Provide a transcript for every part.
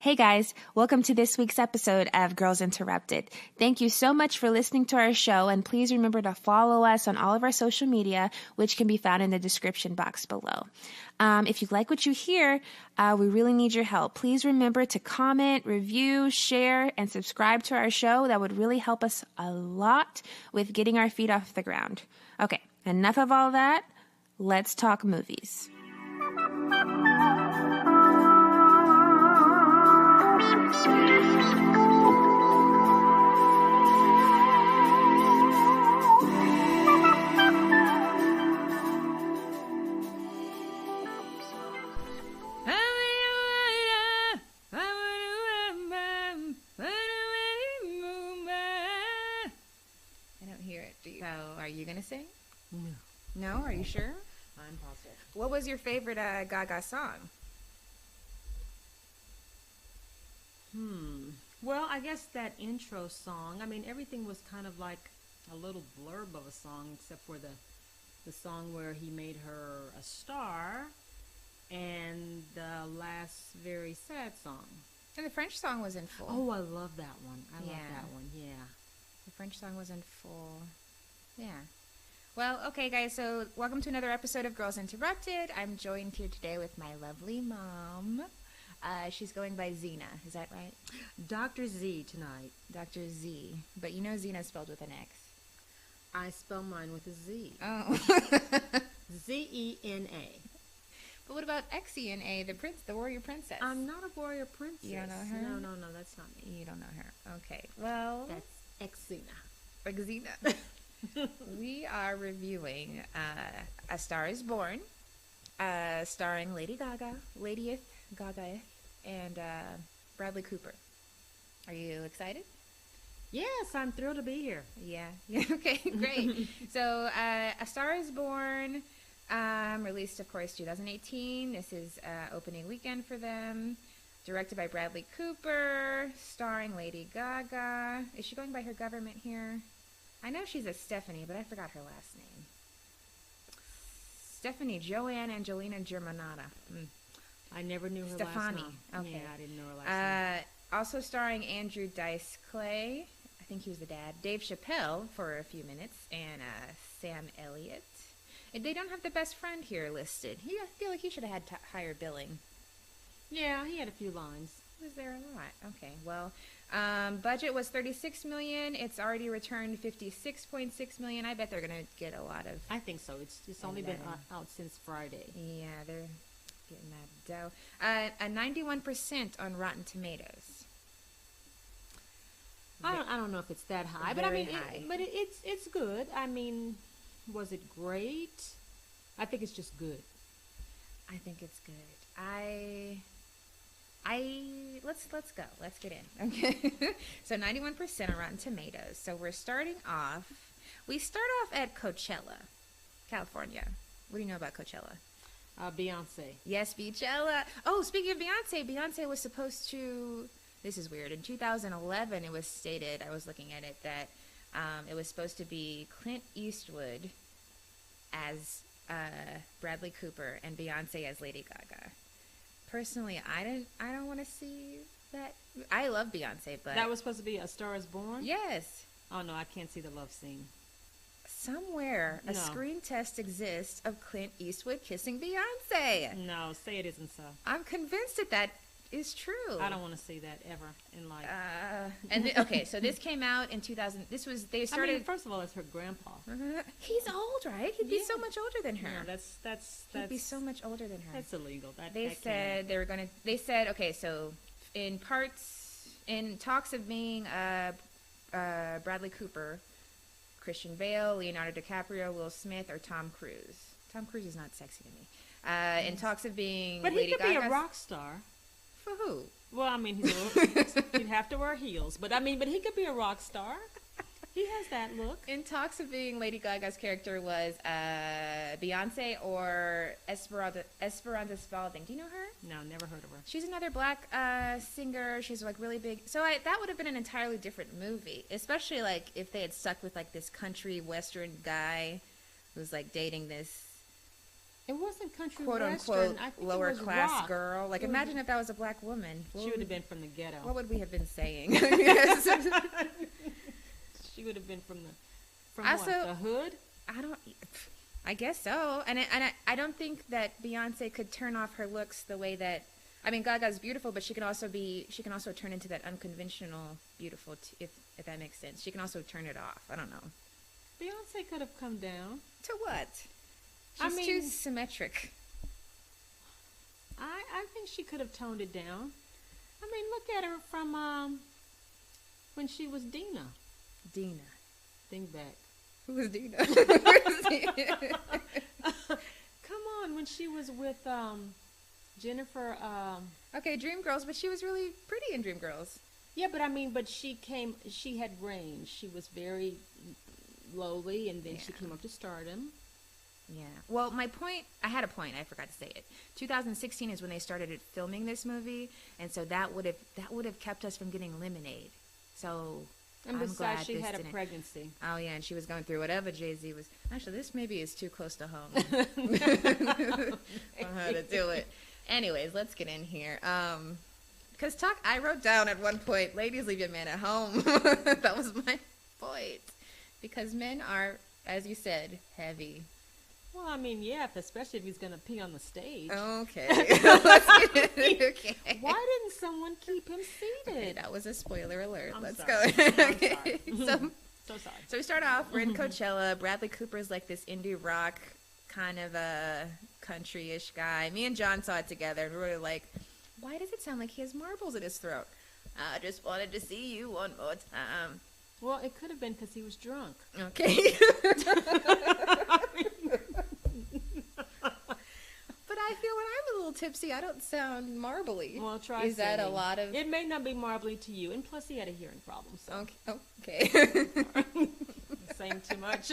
Hey guys, welcome to this week's episode of Girls Interrupted. Thank you so much for listening to our show, and please remember to follow us on all of our social media, which can be found in the description box below. If you like what you hear, we really need your help. Please remember to comment, review, share, and subscribe to our show. That would really help us a lot with getting our feet off the ground. Okay, enough of all that. Let's talk movies. Are you going to sing? No. No? Are you sure? I'm positive. What was your favorite Gaga song? Well, I guess that intro song. I mean, everything was kind of like a little blurb of a song, except for the song where he made her a star, and the last very sad song. And the French song was in full. Oh, I love that one. I love that one, yeah. The French song was in full. Yeah. Well, okay, guys, so welcome to another episode of Girls Interrupted. I'm joined here today with my lovely mom. She's going by Zena. Is that right? Dr. Z tonight. Dr. Z. But you know Zena's spelled with an X. I spell mine with a Z. Oh. Z-E-N-A. But what about Xena, the warrior princess? I'm not a warrior princess. You don't know her? No, that's not me. You don't know her. Okay, well. That's Xena. Xena. We are reviewing A Star is Born, starring Lady Gaga, Gaga, and Bradley Cooper. Are you excited? Yes, I'm thrilled to be here. Yeah. Okay, great. So, A Star is Born, released, of course, 2018. This is opening weekend for them. Directed by Bradley Cooper, starring Lady Gaga. Is she going by her government here? I know she's a Stephanie, but I forgot her last name. Stephanie Joanne Angelina Germanata. I never knew her Stefani. last name. Okay. Yeah, I didn't know her last name. Also starring Andrew Dice Clay. I think he was the dad. Dave Chappelle for a few minutes. And Sam Elliott. And they don't have the best friend here listed. I feel like he should have had higher billing. Yeah, he had a few lines. Was there a lot? Okay, well, budget was $36 million. It's already returned $56.6 million. I bet they're gonna get a lot of. I think so. It's only been out since Friday. Yeah, they're getting that dough. A 91% on Rotten Tomatoes. I don't know if it's that high, but I mean, it's good. I mean, was it great? I think it's just good. I think it's good. Let's go. Let's get in. Okay. So 91% on Rotten Tomatoes. So we start off at Coachella, California. What do you know about Coachella? Beyonce. Yes, Beachella. Oh, speaking of Beyonce was supposed to, this is weird, in 2011 it was stated, I was looking at it, that it was supposed to be Clint Eastwood as Bradley Cooper and Beyonce as Lady Gaga. Personally, I don't want to see that. I love Beyonce, but that was supposed to be A Star is Born? Yes. Oh no, I can't see the love scene. Somewhere a screen test exists of Clint Eastwood kissing Beyonce. No, say it isn't so. I'm convinced that is true. I don't want to see that ever in life. Okay, so this came out in 2000. They started. I mean, first of all, it's her grandpa. He's old, right? He'd be so much older than her. No, He'd be so much older than her. That's illegal. They said okay, so in talks of being Bradley Cooper, Christian Bale, Leonardo DiCaprio, Will Smith, or Tom Cruise. Tom Cruise is not sexy to me. In talks of being but Lady he could Gaga's, be a rock star. For who? Well, I mean, he'd have to wear heels. But he could be a rock star. He has that look. In talks of being Lady Gaga's character was Beyonce or Esperanza Spalding. Do you know her? No, never heard of her. She's another black singer. She's like really big. So that would have been an entirely different movie, especially like if they had stuck with like this country western guy who's like dating this It wasn't country quote western. unquote I think lower it was class rock. girl. Like, imagine if that was a black woman. She would have been from the ghetto. What would we have been saying? She would have been from Also, what, the hood? I guess so. And I don't think that Beyonce could turn off her looks the way that, I mean, Gaga's beautiful, but she can also turn into that unconventional beautiful, if that makes sense. She can also turn it off. I don't know. Beyonce could have come down. To what? She's too symmetric. I think she could have toned it down. I mean, look at her from when she was Dina. Dina. Think back. Who was Dina? Come on, when she was with Jennifer. Okay, Dreamgirls, but she was really pretty in Dreamgirls. Yeah, but she had range. She was very lowly, and then she came up to stardom. Yeah. Well, I had a point. I forgot to say it. 2016 is when they started filming this movie, and so that would have kept us from getting Lemonade. So. And besides, she had a pregnancy. Oh, yeah, and she was going through whatever Jay-Z was. Actually, this maybe is too close to home on how to do it. Anyways, let's get in here. Because I wrote down at one point, ladies, leave your man at home. That was my point. Because men are, as you said, heavy. Well, I mean, yeah, especially if he's going to pee on the stage. Okay. Let's get in. Okay. Why didn't someone keep him seated? Okay, that was a spoiler alert. Let's sorry. go. Okay. So sorry. So we start off, we're in Coachella. Bradley Cooper's like this indie rock kind of a country-ish guy. Me and John saw it together, and we were like, why does it sound like he has marbles in his throat? I just wanted to see you one more time. Well, it could have been because he was drunk. Okay. But I feel when I'm a little tipsy, I don't sound marbly. Well, try Is that singing. a lot of... It may not be marbly to you, and plus he had a hearing problem. So. Okay. Saying too much.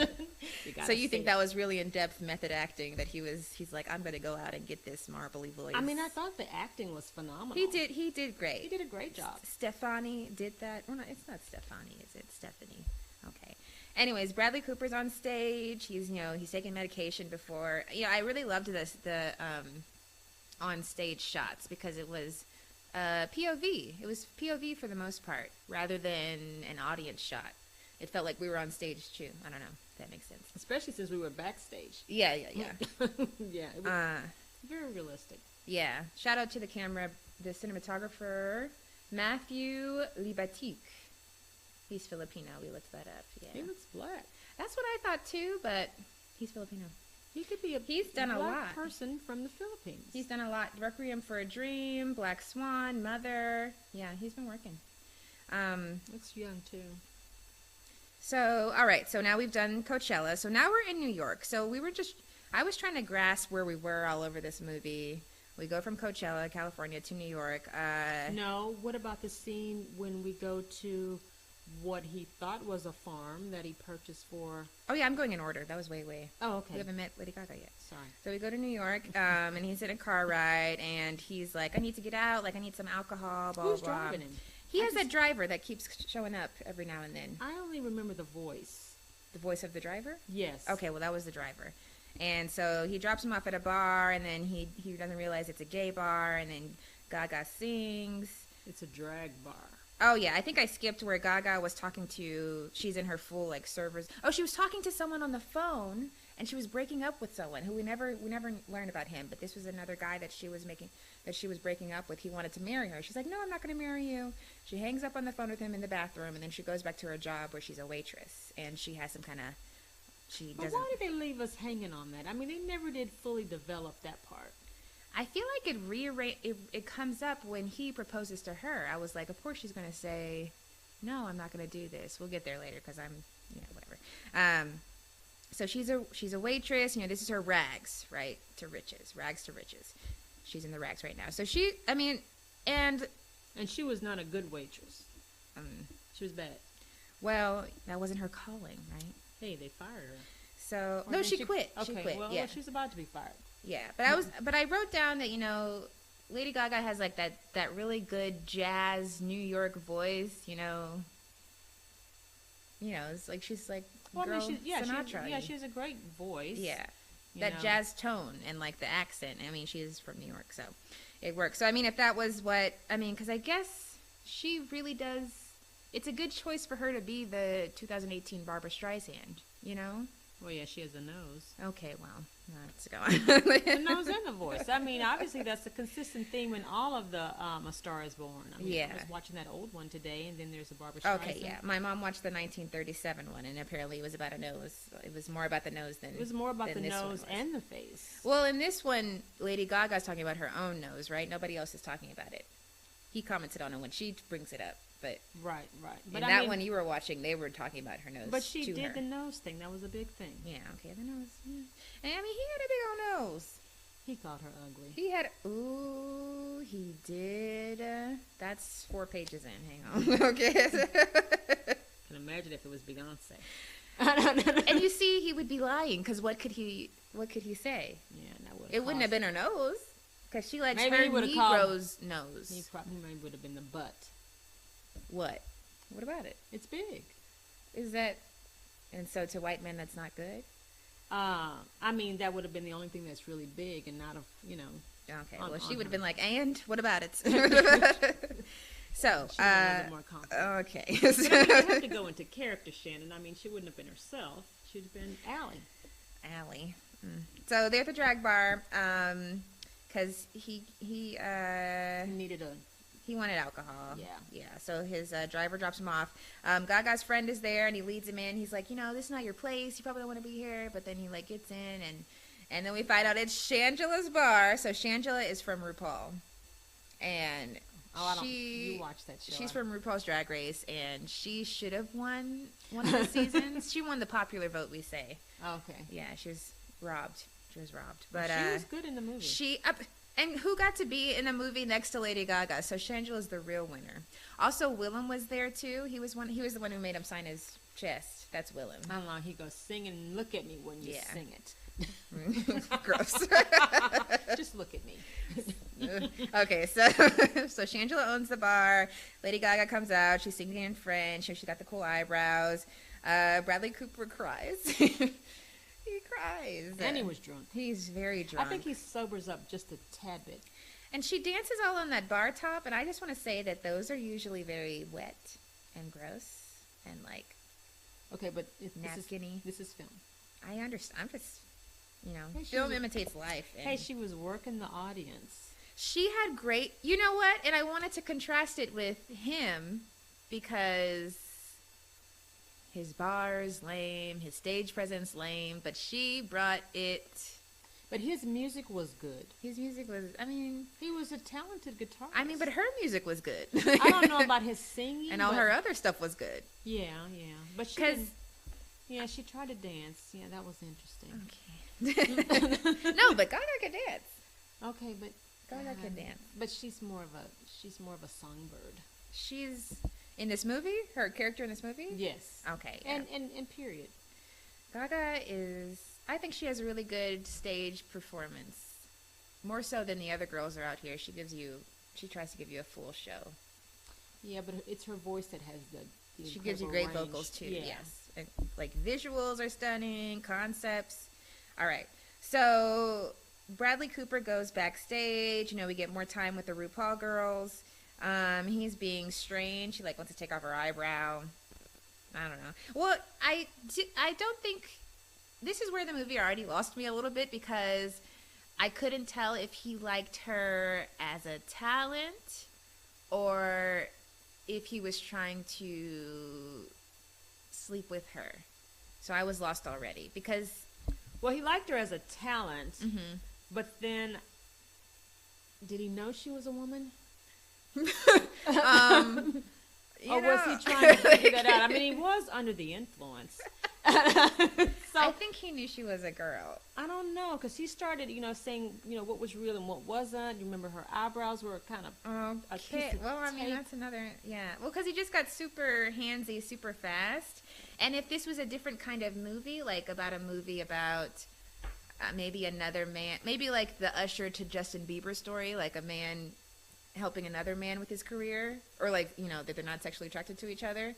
So you think that was really in-depth method acting, that he's like, I'm going to go out and get this marbly voice. I mean, I thought the acting was phenomenal. He did great. He did a great job. Stefani did that. Well, no, it's not Stefani, is it? Stephanie. Okay. Anyways, Bradley Cooper's on stage. He's taking medication before. I really loved the on stage shots because it was POV. It was POV for the most part, rather than an audience shot. It felt like we were on stage too. I don't know if that makes sense. Especially since we were backstage. Yeah. Yeah, it was very realistic. Yeah. Shout out to the cinematographer, Matthew Libatique. He's Filipino. We looked that up. Yeah. He looks black. That's what I thought too, but he's Filipino. He could be He's done a black lot. person from the Philippines. He's done a lot. Requiem for a Dream, Black Swan, Mother. Yeah, he's been working. Looks young too. So, all right. So now we've done Coachella. So now we're in New York. So I was trying to grasp where we were all over this movie. We go from Coachella, California, to New York. No. What about the scene when we go to what he thought was a farm that he purchased for? Oh, yeah, I'm going in order. That was way. Oh, okay. We haven't met Lady Gaga yet. Sorry. So we go to New York, and he's in a car ride, and he's like, I need to get out. Like, I need some alcohol, blah, Who's blah, blah. driving him? He has a driver that keeps showing up every now and then. I only remember the voice. The voice of the driver? Yes. Okay, well, that was the driver. And so he drops him off at a bar, and then he doesn't realize it's a gay bar, and then Gaga sings. It's a drag bar. Oh, yeah, I think I skipped where Gaga was talking to, she's in her full, like, servers. Oh, she was talking to someone on the phone, and she was breaking up with someone who we never learned about him, but this was another guy that she was breaking up with. He wanted to marry her. She's like, no, I'm not going to marry you. She hangs up on the phone with him in the bathroom, and then she goes back to her job where she's a waitress, and she has some kind of, But why did they leave us hanging on that? I mean, they never did fully develop that part. I feel like it comes up when he proposes to her. I was like, of course she's going to say, no, I'm not going to do this. We'll get there later because I'm, whatever. So she's a waitress. This is her rags, right, to riches. Rags to riches. She's in the rags right now. So and she was not a good waitress. She was bad. Well, that wasn't her calling, right? Hey, they fired her. So no, she quit. Okay, she quit. Well, yeah. she's about to be fired. Yeah, but I wrote down that Lady Gaga has like that really good jazz New York voice. It's like she's like Sinatra. She has a great voice. Yeah, that jazz tone and like the accent. I mean, she is from New York, so it works. So I mean, if that was what I mean, because I guess she really does. It's a good choice for her to be the 2018 Barbara Streisand. You know. Well, yeah, she has a nose. Okay, well, let's go on. The nose and the voice. I mean, obviously, that's a consistent theme in all of the A Star Is Born. I mean, I was watching that old one today, and then there's a Barbara Streisand. Okay, yeah. My mom watched the 1937 one, and apparently it was about a nose. It was more about the nose than it was more about the nose and the face. Well, in this one, Lady Gaga's talking about her own nose, right? Nobody else is talking about it. He commented on it when she brings it up. But right. But in that one you were watching, they were talking about her nose. But she did the nose thing. That was a big thing. Yeah, okay, the nose. Yeah. And I mean, he had a big old nose. He called her ugly. He had, he did. That's 4 pages in. Hang on. Okay. I can imagine if it was Beyonce. And you see, he would be lying because what could he say? Yeah, that would. It wouldn't have been her nose because she likes maybe her Negro's nose. He probably would have been the butt. What? What about it? It's big. Is that? And so to white men, that's not good. I mean, that would have been the only thing that's really big, and not Okay. Well, she would have been like, "And what about it?" So, she a little bit more confident. Okay. But I mean, you have to go into character, Shannon. I mean, she wouldn't have been herself. She'd have been Allie. Allie. So they're at the drag bar, because he needed a. He wanted alcohol. Yeah. So his driver drops him off. Gaga's friend is there, and he leads him in. He's like, this is not your place. You probably don't want to be here. But then he like gets in, and then we find out it's Shangela's bar. So Shangela is from RuPaul, and you watch that show. She's from RuPaul's Drag Race, and she should have won one of the seasons. She won the popular vote, we say. Okay. Yeah, she was robbed. But she was good in the movie. And who got to be in a movie next to Lady Gaga? So Shangela's the real winner. Also, Willem was there too. He was the one who made him sign his chest. That's Willem. I don't know. He goes, sing and look at me when you sing it. Gross. Just look at me. Okay, so Shangela owns the bar. Lady Gaga comes out. She's singing in French. She got the cool eyebrows. Bradley Cooper cries. He cries. And he was drunk. He's very drunk. I think he sobers up just a tad bit. And she dances all on that bar top, and I just want to say that those are usually very wet and gross and like okay, but napkin-y. This is film. I understand. I'm just, hey, film imitates life. Hey, she was working the audience. She had great, you know what? And I wanted to contrast it with him because his bar's lame, his stage presence lame, but she brought it. But his music was good. His music was, he was a talented guitarist. But her music was good. I don't know about his singing. And all her other stuff was good. Yeah. But she she tried to dance. Yeah, that was interesting. Okay. No, but Gaga can dance. Okay, but Gaga can dance. But she's more of a songbird. She's in this movie? Her character in this movie? Yes. Okay. Yeah. And period. Gaga I think she has a really good stage performance. More so than the other girls are out here. She tries to give you a full show. Yeah, but it's her voice that has the she gives you great range. vocals too. Yeah. Yes. And, like visuals are stunning, concepts. All right. So Bradley Cooper goes backstage. We get more time with the RuPaul girls. He's being strange. She wants to take off her eyebrow. I don't know. Well, I don't think this is where the movie already lost me a little bit because I couldn't tell if he liked her as a talent or if he was trying to sleep with her. So I was lost already because well, he liked her as a talent, but then did he know she was a woman? Was he trying to figure that out? He was under the influence. So I think he knew she was a girl. I don't know, because he started, saying, what was real and what wasn't. You remember her eyebrows were kind of okay. Well, that's another, yeah. Well, because he just got super handsy, super fast. And if this was a different kind of movie, like about a movie about maybe another man, maybe like the Usher to Justin Bieber story, like a man helping another man with his career, or that they're not sexually attracted to each other,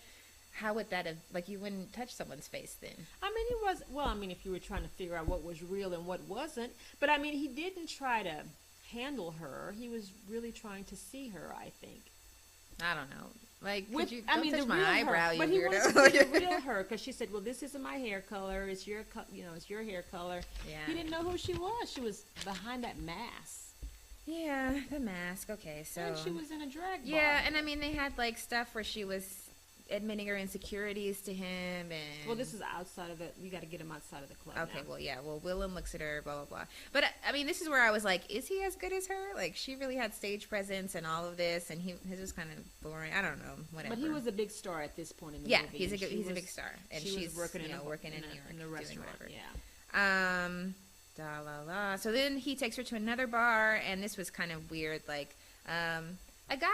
how would that have, like, you wouldn't touch someone's face then? I mean, he was, well, I mean, if you were trying to figure out what was real and what wasn't. But, I mean, he didn't try to handle her. He was really trying to see her, I think. I don't know. Like, With, you I mean, touch the my real eyebrow, her. you But he wanted weirdo. to see the real her, because she said, well, this isn't my hair color. It's your, it's your hair color. Yeah. He didn't know who she was. She was behind that mask. Yeah, the mask. Okay, so. And she was in a drag bar. Yeah, and I mean, they had, like, stuff where she was admitting her insecurities to him, and. Well, this is outside of you got to get him outside of the club. Okay, now. well, yeah. Well, Willem looks at her, blah, blah, blah. But, I mean, this is where I was like, is he as good as her? Like, she really had stage presence and all of this, and his was kind of boring. I don't know, whatever. But he was a big star at this point in the yeah, movie. he's a big star. And she's working in New York, in the restaurant. whatever. Yeah. Da la la. So then he takes her to another bar, and this was kind of weird. Like, a guy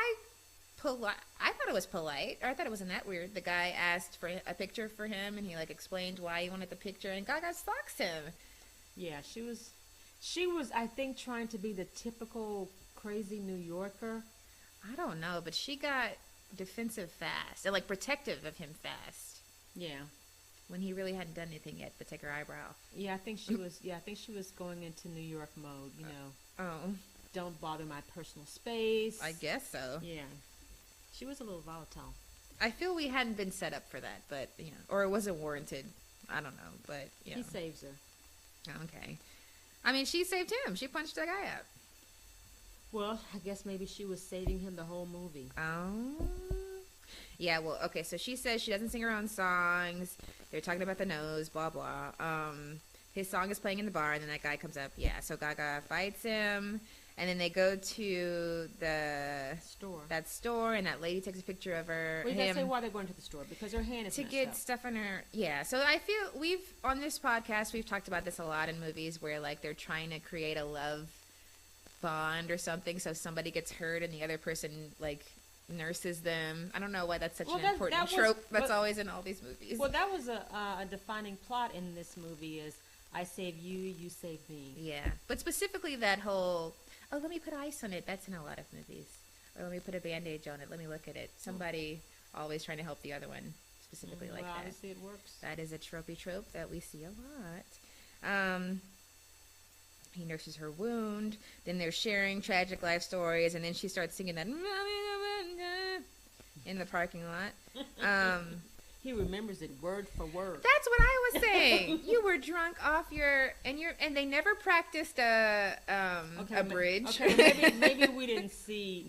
polite. I thought it was polite, or I thought it wasn't that weird. The guy asked for a picture for him, and he like explained why he wanted the picture, and Gaga stalks him. Yeah, she was, I think, trying to be the typical crazy New Yorker. I don't know, but she got defensive fast, and like protective of him fast. Yeah. When he really hadn't done anything yet but take her eyebrow off. Yeah, I think she was. Yeah, I think she was going into New York mode. You know. Oh. Don't bother my personal space. I guess so. Yeah. She was a little volatile. I feel we hadn't been set up for that, but you know, or it wasn't warranted. I don't know, but yeah. He saves her. Okay. I mean, she saved him. She punched that guy up. Well, I guess maybe she was saving him the whole movie. Oh. Yeah, well, okay, so she says she doesn't sing her own songs. They're talking about the nose, blah, blah. His song is playing in the bar, and then that guy comes up. Yeah, so Gaga fights him, and then they go to that store, and that lady takes a picture of her. Well, you gotta say why they're going to the store, because her hand is to messed get up. stuff on her. Yeah, so I feel on this podcast, we've talked about this a lot in movies where, like, they're trying to create a love bond or something, so somebody gets hurt and the other person, like, nurses them. I don't know why that's such an important trope that's always in all these movies. Well, that was a defining plot in this movie is I save you, you save me. Yeah, but specifically that whole, oh, let me put ice on it. That's in a lot of movies. Or let me put a bandage on it. Let me look at it. Somebody always trying to help the other one, specifically like that. Obviously it works. That is a tropey trope that we see a lot. He nurses her wound. Then they're sharing tragic life stories, and then she starts singing that in the parking lot. He remembers it word for word. That's what I was saying. You were drunk off and they never practiced a bridge. Okay, maybe we didn't see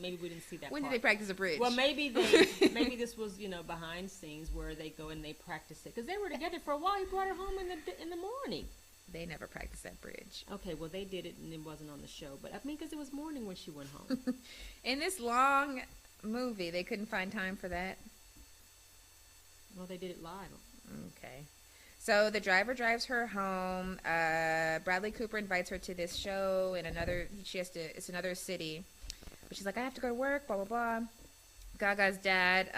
that. When part. did they practice a bridge? Well, maybe this was behind scenes where they go and they practice it because they were together for a while. He brought her home in the morning. They never practiced that bridge. Okay, well, they did it, and it wasn't on the show. But, I mean, because it was morning when she went home. In this long movie, they couldn't find time for that? Well, they did it live. Okay. So the driver drives her home. Bradley Cooper invites her to this show in it's another city. But she's like, I have to go to work, blah, blah, blah. Gaga's dad,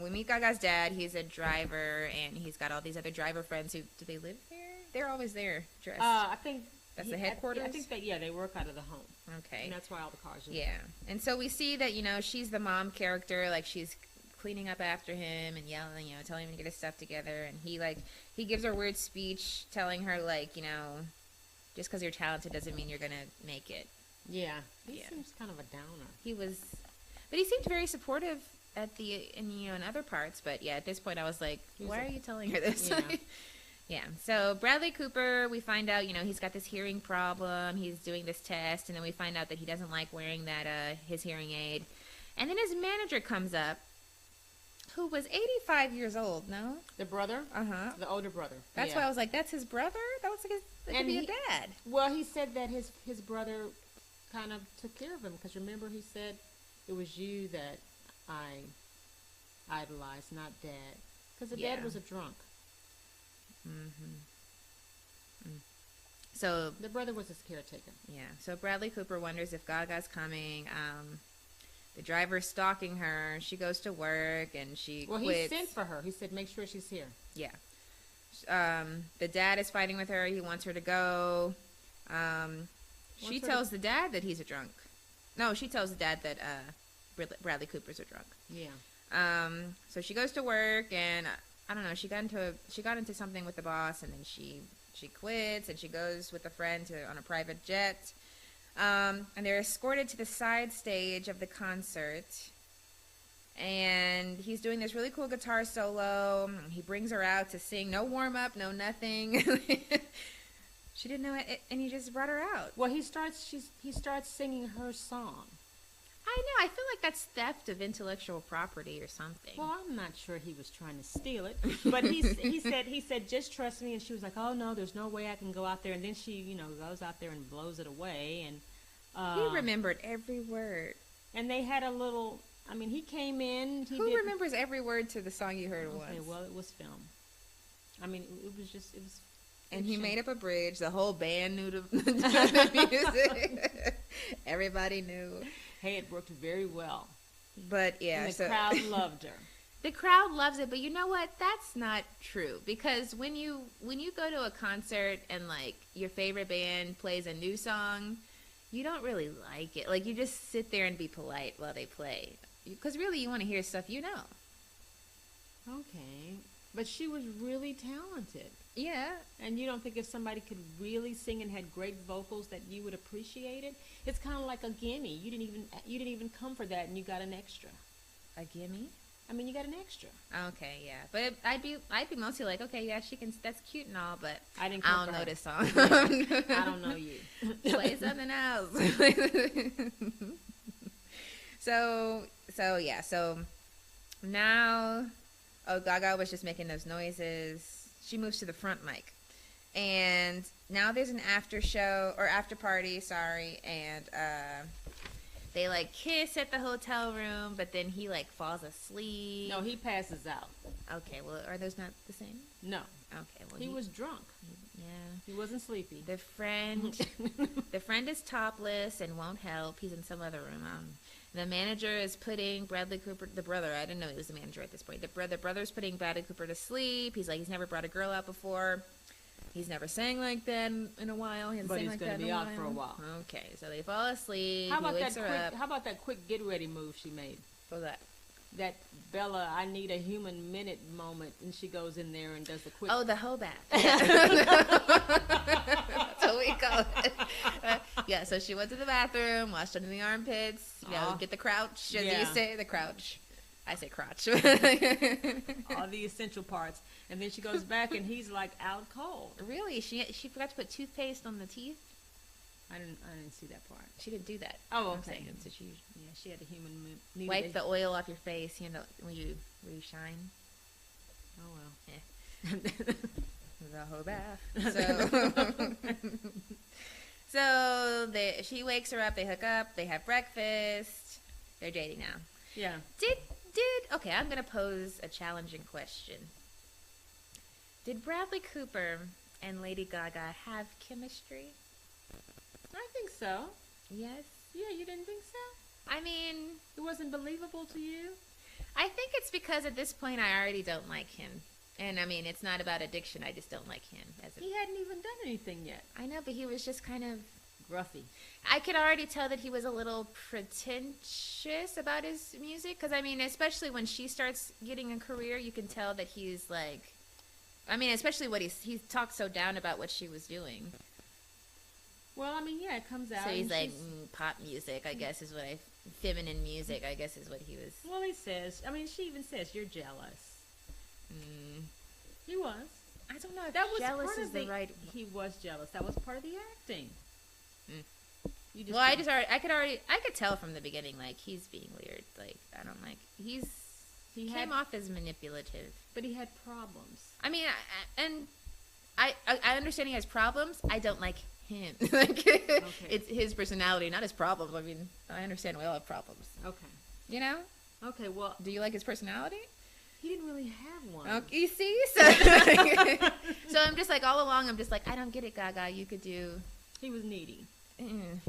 we meet Gaga's dad. He's a driver, and he's got all these other driver friends who, do they live there? They're always there dressed. I think that's the headquarters? I think that, they work out of the home. Okay. And that's why all the cars are there. Yeah. And so we see that, she's the mom character. Like, she's cleaning up after him and yelling, telling him to get his stuff together. And he gives her a weird speech telling her, like, just because you're talented doesn't mean you're going to make it. Yeah. He seems kind of a downer. But he seemed very supportive in other parts. But yeah, at this point I was like, why are you telling her this? Yeah. Yeah. So Bradley Cooper, we find out, he's got this hearing problem. He's doing this test, and then we find out that he doesn't like wearing his hearing aid. And then his manager comes up, who was 85 years old. No, the brother. The older brother. That's why I was like, that's his brother. That looks like that could be a dad. Well, he said that his brother kind of took care of him because remember he said it was you that I idolized, not Dad, because the dad was a drunk. So the brother was his caretaker. Yeah. So Bradley Cooper wonders if Gaga's coming. The driver's stalking her. She goes to work and she quits. He sent for her. He said, "Make sure she's here." Yeah. The dad is fighting with her. He wants her to go. She tells the dad that he's a drunk. No, she tells the dad that Bradley Cooper's a drunk. Yeah. So she goes to work, and I don't know. She got into something with the boss, and then she quits, and she goes with a friend on a private jet. And they're escorted to the side stage of the concert. And he's doing this really cool guitar solo. He brings her out to sing. No warm-up, no nothing. She didn't know it, and he just brought her out. Well, he starts singing her song. I know. I feel like that's theft of intellectual property or something. Well, I'm not sure he was trying to steal it, but he said just trust me, and she was like, oh no, there's no way I can go out there, and then she goes out there and blows it away, and he remembered every word. And they had a little. I mean, he came in. Who remembers every word to the song you heard once? Okay, well, it was film. I mean, it was. And he made up a bridge. The whole band knew the music. Everybody knew. Hey, it worked very well. But yeah, and the crowd loved her. The crowd loves it, but you know what? That's not true, because when you go to a concert and like your favorite band plays a new song, you don't really like it. Like, you just sit there and be polite while they play, because really you want to hear stuff you know. Okay, but she was really talented. Yeah. And you don't think if somebody could really sing and had great vocals that you would appreciate it? It's kind of like a gimme. You didn't even come for that, and you got an extra. A gimme? I mean, you got an extra. Okay, yeah, but I'd be mostly like, okay, yeah, she can. That's cute and all, but I don't know this song. I don't know you. Play something else. So now, Gaga was just making those noises. She moves to the front mic, and now there's an after party, and they like kiss at the hotel room, but then he like falls asleep. No, he passes out. Okay, well, are those not the same? No. Okay, well, he was drunk. Yeah, he wasn't sleepy. The friend is topless and won't help. He's in some other room. The manager is putting Bradley Cooper, the brother, I didn't know he was the manager at this point. The brother's putting Bradley Cooper to sleep. He's like, he's never brought a girl out before. He's never sang like that in a while. But he's going to be out for a while. Okay, so they fall asleep. How about that quick get ready move she made? What was that? That Bella, I need a human minute moment, and she goes in there and does the quick. Oh, the hoe bath. That's what we call it. Yeah, so she went to the bathroom, washed under the armpits, get the crouch, as you say, the crouch. I say crotch. All the essential parts. And then she goes back, and he's like out cold. Really? She forgot to put toothpaste on the teeth? I didn't see that part. She didn't do that. Oh, okay. So she had a human wipe the oil off your face, when you shine. Oh well. Yeah. The whole bath. So she wakes her up. They hook up. They have breakfast. They're dating now. Yeah. Okay, I'm gonna pose a challenging question. Did Bradley Cooper and Lady Gaga have chemistry? I think so. Yes? Yeah, you didn't think so? I mean, it wasn't believable to you? I think it's because at this point I already don't like him. And I mean, it's not about addiction, I just don't like him. He hadn't even done anything yet. I know, but he was just kind of gruffy. I could already tell that he was a little pretentious about his music. Because, I mean, especially when she starts getting a career, you can tell that he's like... I mean, especially what he talked so down about what she was doing. Well, I mean, yeah, it comes out. So he's like, pop music, I guess, is what feminine music, I guess, is what he was. Well, he says, I mean, she even says, you're jealous. He was. I don't know if that was jealous is the right... He was jealous. That was part of the acting. I could tell from the beginning, like, he's being weird. Like, I don't like... He came off as manipulative. But he had problems. I mean, I understand he has problems. I don't like him. Okay. It's his personality, not his problems. I mean, I understand we all have problems. Okay. You know? Okay, well... Do you like his personality? He didn't really have one. Okay, you see? So I'm just like, all along, I'm just like, I don't get it, Gaga. You could do... He was needy.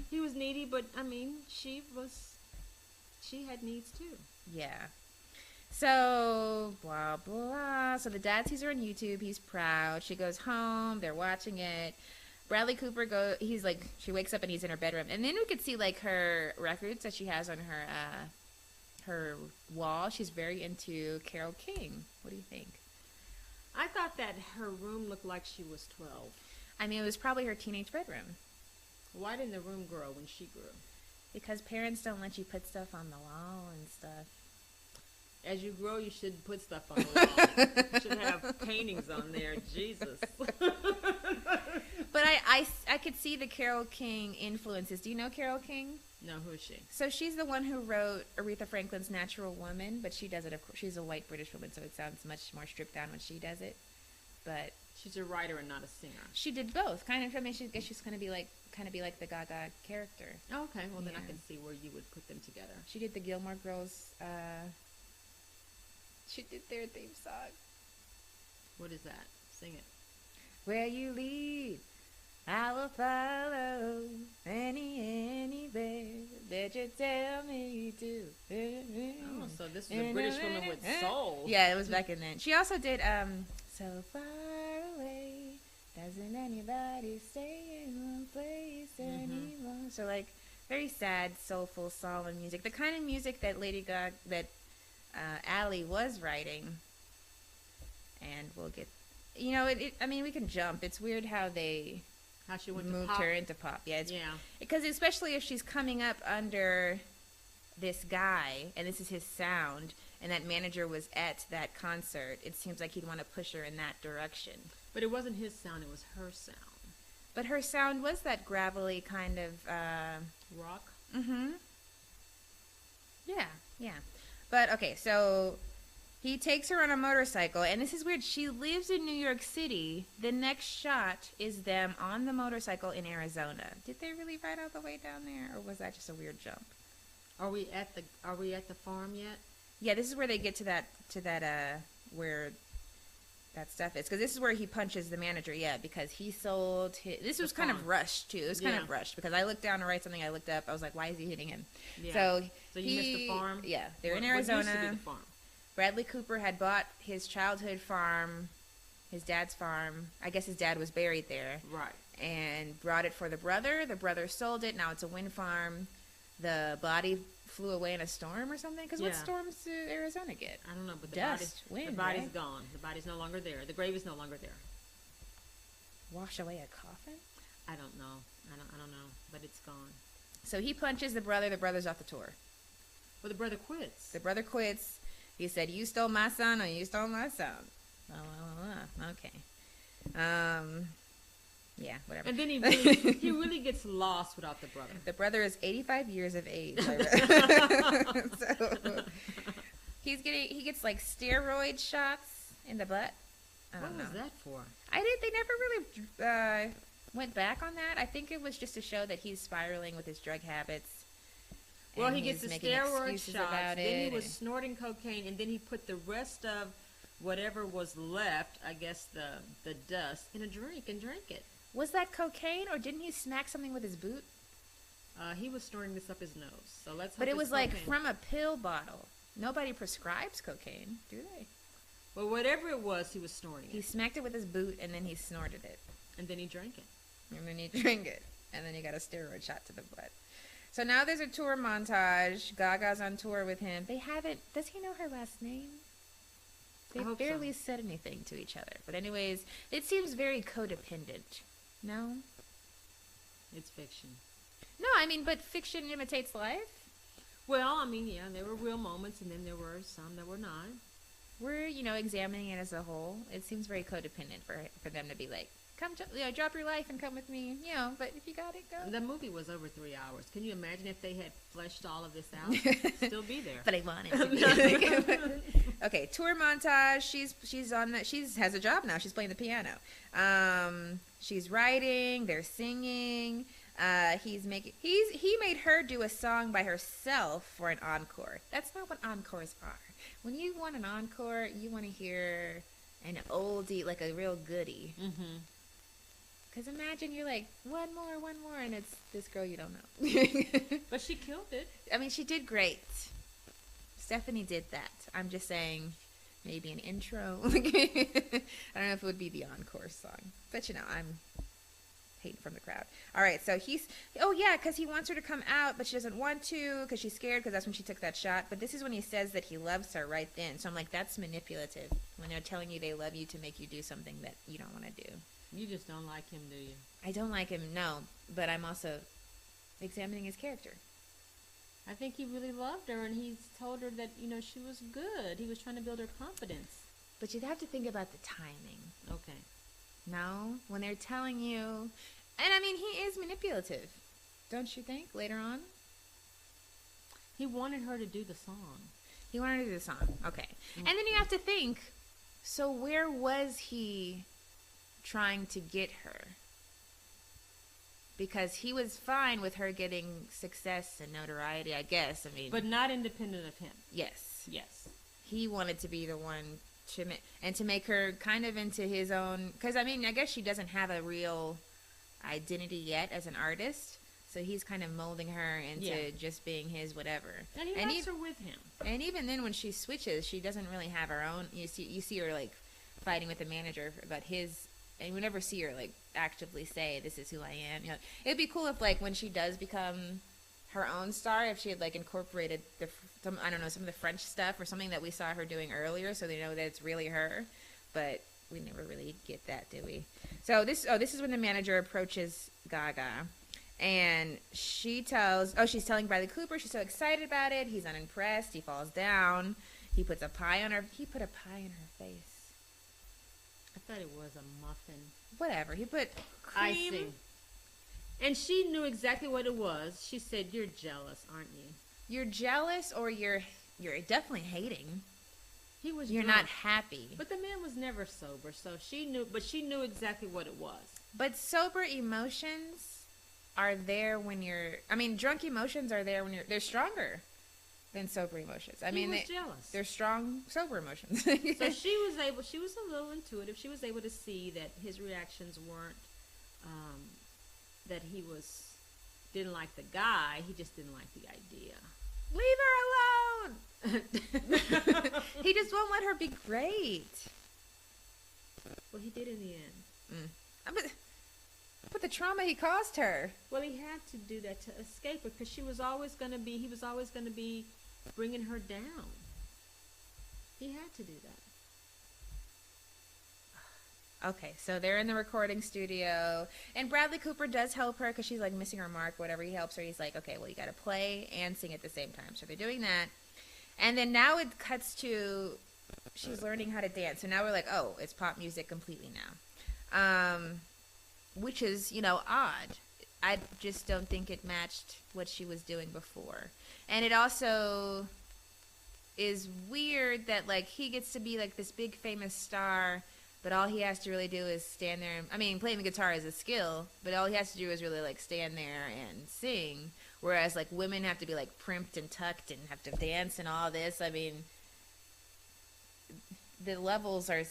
He was needy, but, I mean, she had needs, too. Yeah. So, blah, blah. So the dad sees her on YouTube. He's proud. She goes home. They're watching it. Bradley Cooper she wakes up and he's in her bedroom. And then we could see, like, her records that she has on her her wall, she's very into Carole King. What do you think? I thought that her room looked like she was 12. I mean, it was probably her teenage bedroom. Why didn't the room grow when she grew? Because parents don't let you put stuff on the wall and stuff. As you grow, you should put stuff on the wall. You should have paintings on there. Jesus. But I could see the Carole King influences. Do you know Carole King? No, who is she? So she's the one who wrote Aretha Franklin's Natural Woman, but she does it, of course, she's a white British woman, so it sounds much more stripped down when she does it. But she's a writer and not a singer. She did both. Kind of, I mean, she's going to be like the Gaga character. Oh, okay, well then I can see where you would put them together. She did the Gilmore Girls, she did their theme song. What is that? Sing it. Where you lead, I will follow anywhere that you tell me to. Oh, so this is a British woman with soul. Yeah, it was back in then. She also did So Far Away, doesn't anybody stay in one place anymore? So like very sad, soulful, solemn music. The kind of music that Lady Gaga, that Allie was writing. And we'll get, you know, I mean, we can jump. It's weird how they she moved her into pop. Yeah, yeah. Because especially if she's coming up under this guy, and this is his sound, and that manager was at that concert, it seems like he'd want to push her in that direction. But it wasn't his sound, it was her sound. But her sound was that gravelly kind of... rock? Mm-hmm. Yeah. But, okay, so... He takes her on a motorcycle, and this is weird. She lives in New York City. The next shot is them on the motorcycle in Arizona. Did they really ride all the way down there, or was that just a weird jump? Are we at the farm yet? Yeah, this is where they get to that where that stuff is, because this is where he punches the manager. Yeah, because he sold his. This was kind of rushed too. It was kind of rushed because I looked down to write something. I looked up. I was like, why is he hitting him? Yeah. So you missed the farm. Yeah, they're in Arizona. What used to be the farm? Bradley Cooper had bought his childhood farm, his dad's farm. I guess his dad was buried there. Right. And brought it for the brother. The brother sold it. Now it's a wind farm. The body flew away in a storm or something. Because what storms do Arizona get? I don't know, but wind, the body's right? gone. The body's no longer there. The grave is no longer there. Wash away a coffin? I don't know. I don't know, but it's gone. So he punches the brother. The brother's off the tour. Well, the brother quits. The brother quits. He said, "You stole my son, or you stole my son." Okay. Yeah, whatever. And then he really gets lost without the brother. The brother is 85 years of age. So he gets like steroid shots in the butt. What was that for? They never really went back on that. I think it was just to show that he's spiraling with his drug habits. Well, he gets the steroid shots, then he was snorting cocaine, and then he put the rest of whatever was left, I guess the dust, in a drink and drank it. Was that cocaine, or didn't he smack something with his boot? He was snorting this up his nose, so let's hope But it was cocaine. like from a pill bottle. Nobody prescribes cocaine, do they? Well, whatever it was, he was snorting it. He smacked it with his boot, and then he snorted it. And then he drank it. And then he drank it. And then he got a steroid shot to the butt. So now there's a tour montage. Gaga's on tour with him. They haven't... Does he know her last name? They barely said anything to each other. But anyways, it seems very codependent. No? It's fiction. No, I mean, but fiction imitates life. Well, I mean, yeah, there were real moments, and then there were some that were not. We're, examining it as a whole. It seems very codependent for them to be like, come, drop your life and come with me. But if you got it, go. The movie was over 3 hours. Can you imagine if they had fleshed all of this out? Still be there. But I want it to be. Okay, tour montage. She's on that. She has a job now. She's playing the piano. She's writing. They're singing. He made her do a song by herself for an encore. That's not what encores are. When you want an encore, you want to hear an oldie, like a real goodie. Mm-hmm. Because imagine you're like, one more, and it's this girl you don't know. But she killed it. I mean, she did great. Stephanie did that. I'm just saying, maybe an intro. I don't know if it would be the encore song. But, hating from the crowd. All right, so because he wants her to come out, but she doesn't want to because she's scared because that's when she took that shot. But this is when he says that he loves her right then. So I'm like, that's manipulative when they're telling you they love you to make you do something that you don't want to do. You just don't like him, do you? I don't like him, no, but I'm also examining his character. I think he really loved her, and he's told her that, she was good. He was trying to build her confidence. But you'd have to think about the timing. Okay. No? When they're telling you... And, I mean, he is manipulative. Don't you think, later on? He wanted her to do the song. He wanted her to do the song. Okay. Mm-hmm. And then you have to think, so where was he trying to get her? Because he was fine with her getting success and notoriety, I guess. I mean, but not independent of him. Yes. Yes. He wanted to be the one to make her kind of into his own. Because I mean, I guess she doesn't have a real identity yet as an artist, so he's kind of molding her into just being his whatever. And he likes her with him. And even then, when she switches, she doesn't really have her own. You see her like fighting with the manager about his. And we never see her, like, actively say, this is who I am. It'd be cool if, like, when she does become her own star, if she had, like, incorporated some of the French stuff or something that we saw her doing earlier so they know that it's really her. But we never really get that, do we? So this is when the manager approaches Gaga. And she's telling Bradley Cooper. She's so excited about it. He's unimpressed. He falls down. He put a pie in her face. I thought it was a muffin. Whatever. He put cream. Icing. And she knew exactly what it was. She said, "You're jealous, aren't you?" You're jealous, or you're definitely hating. He was. You're drunk. not happy. But the man was never sober, so she knew. But she knew exactly what it was. But sober emotions are there when you're. I mean, drunk emotions are there when you're. They're stronger than sober emotions. I mean, jealous. They're strong sober emotions. So she was a little intuitive. She was able to see that his reactions weren't, that he didn't like the guy. He just didn't like the idea. Leave her alone. He just won't let her be great. Well, he did in the end. But the trauma he caused her. Well, he had to do that to escape her because he was always going to be bringing her down. He had to do that. Okay, so they're in the recording studio, and Bradley Cooper does help her because she's like missing her mark, whatever. He helps her. He's like, okay, well, you got to play and sing at the same time. So they're doing that. And then now it cuts to she's learning how to dance. So now we're like, oh, it's pop music completely now. Which is, odd. I just don't think it matched what she was doing before. And it also is weird that, like, he gets to be, like, this big famous star, but all he has to really do is stand there. Playing the guitar is a skill, but all he has to do is really, like, stand there and sing. Whereas, like, women have to be, like, primped and tucked and have to dance and all this. I mean, the levels are...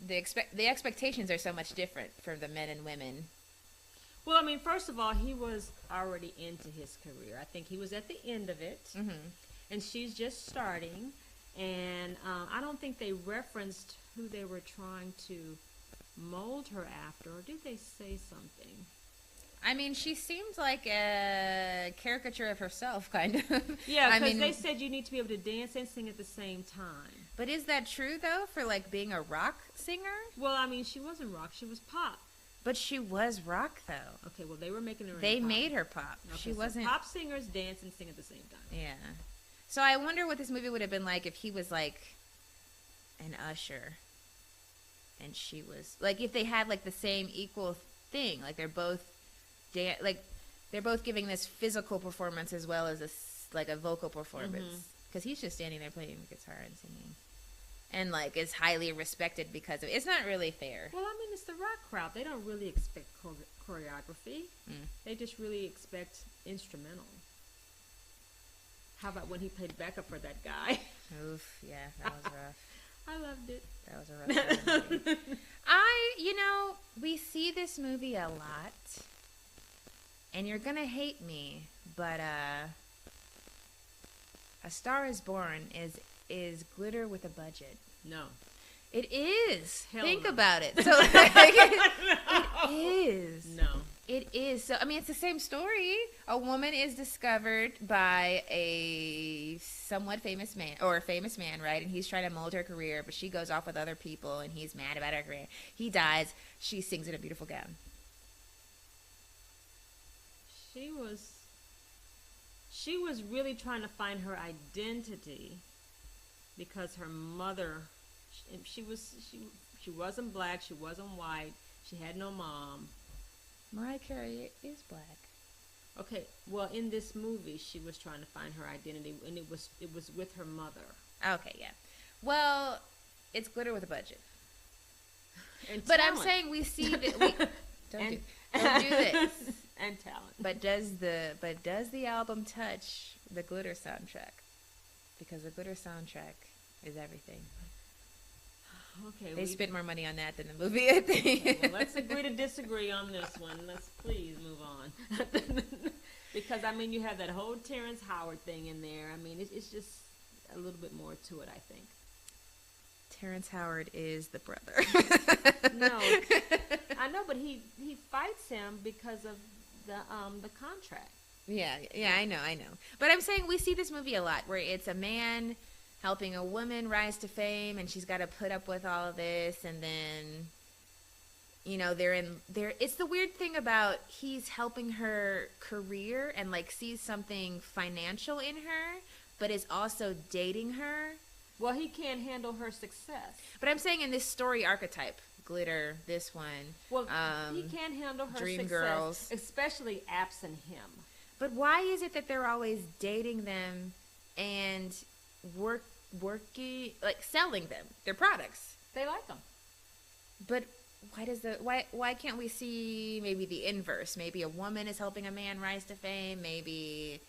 The expectations are so much different for the men and women. Well, first of all, he was already into his career. I think he was at the end of it, and she's just starting. And I don't think they referenced who they were trying to mold her after, or did they say something? She seems like a caricature of herself, kind of. Yeah, because they said you need to be able to dance and sing at the same time. But is that true, though, for, like, being a rock singer? Well, she wasn't rock. She was pop. But she was rock, though. Okay, well, they were making her They made her pop. Okay, she wasn't... Pop singers dance and sing at the same time. Yeah. So I wonder what this movie would have been like if he was, like, an usher. And she was... Like, if they had, like, the same equal thing. Like, they're both... they're both giving this physical performance as well as a vocal performance. Because he's just standing there playing the guitar and singing. And, like, is highly respected because of it. It's not really fair. Well, it's the rock crowd. They don't really expect choreography. They just really expect instrumental. How about when he played backup for that guy? Oof, yeah, that was rough. I loved it. That was a rough movie. We see this movie a lot. And you're going to hate me, but A Star is Born is glitter with a budget. No. It is. Hell Think no. about it. So it is. No. It is. So, I mean, it's the same story. A woman is discovered by a somewhat famous man, or a famous man, right? And he's trying to mold her career, but she goes off with other people, and he's mad about her career. He dies. She sings in a beautiful gown. She was really trying to find her identity because her mother, she wasn't black, she wasn't white, she had no mom. Mariah Carey is black. Okay, well, in this movie, she was trying to find her identity, and it was with her mother. Okay, yeah. Well, it's glitter with a budget. And but talent. I'm saying we see that don't do this. And talent. But does the album touch the glitter soundtrack? Because the glitter soundtrack is everything. Okay, they spent more money on that than the movie, I think. Well, let's agree to disagree on this one. Let's please move on. Because, I mean, you have that whole Terrence Howard thing in there. I mean, it's just a little bit more to it, I think. Terrence Howard is the brother. No, I know, but he fights him because of the contract. Yeah, I know. But I'm saying we see this movie a lot, where it's a man helping a woman rise to fame, and she's got to put up with all of this, and then, you know, it's the weird thing about he's helping her career and, like, sees something financial in her, but is also dating her. Well, he can't handle her success. But I'm saying in this story archetype, glitter, this one. Well, he can't handle her Dream success, girls, especially absent him. But why is it that they're always dating them and working, like, selling them their products? They like them. But why can't we see maybe the inverse? Maybe a woman is helping a man rise to fame. Maybe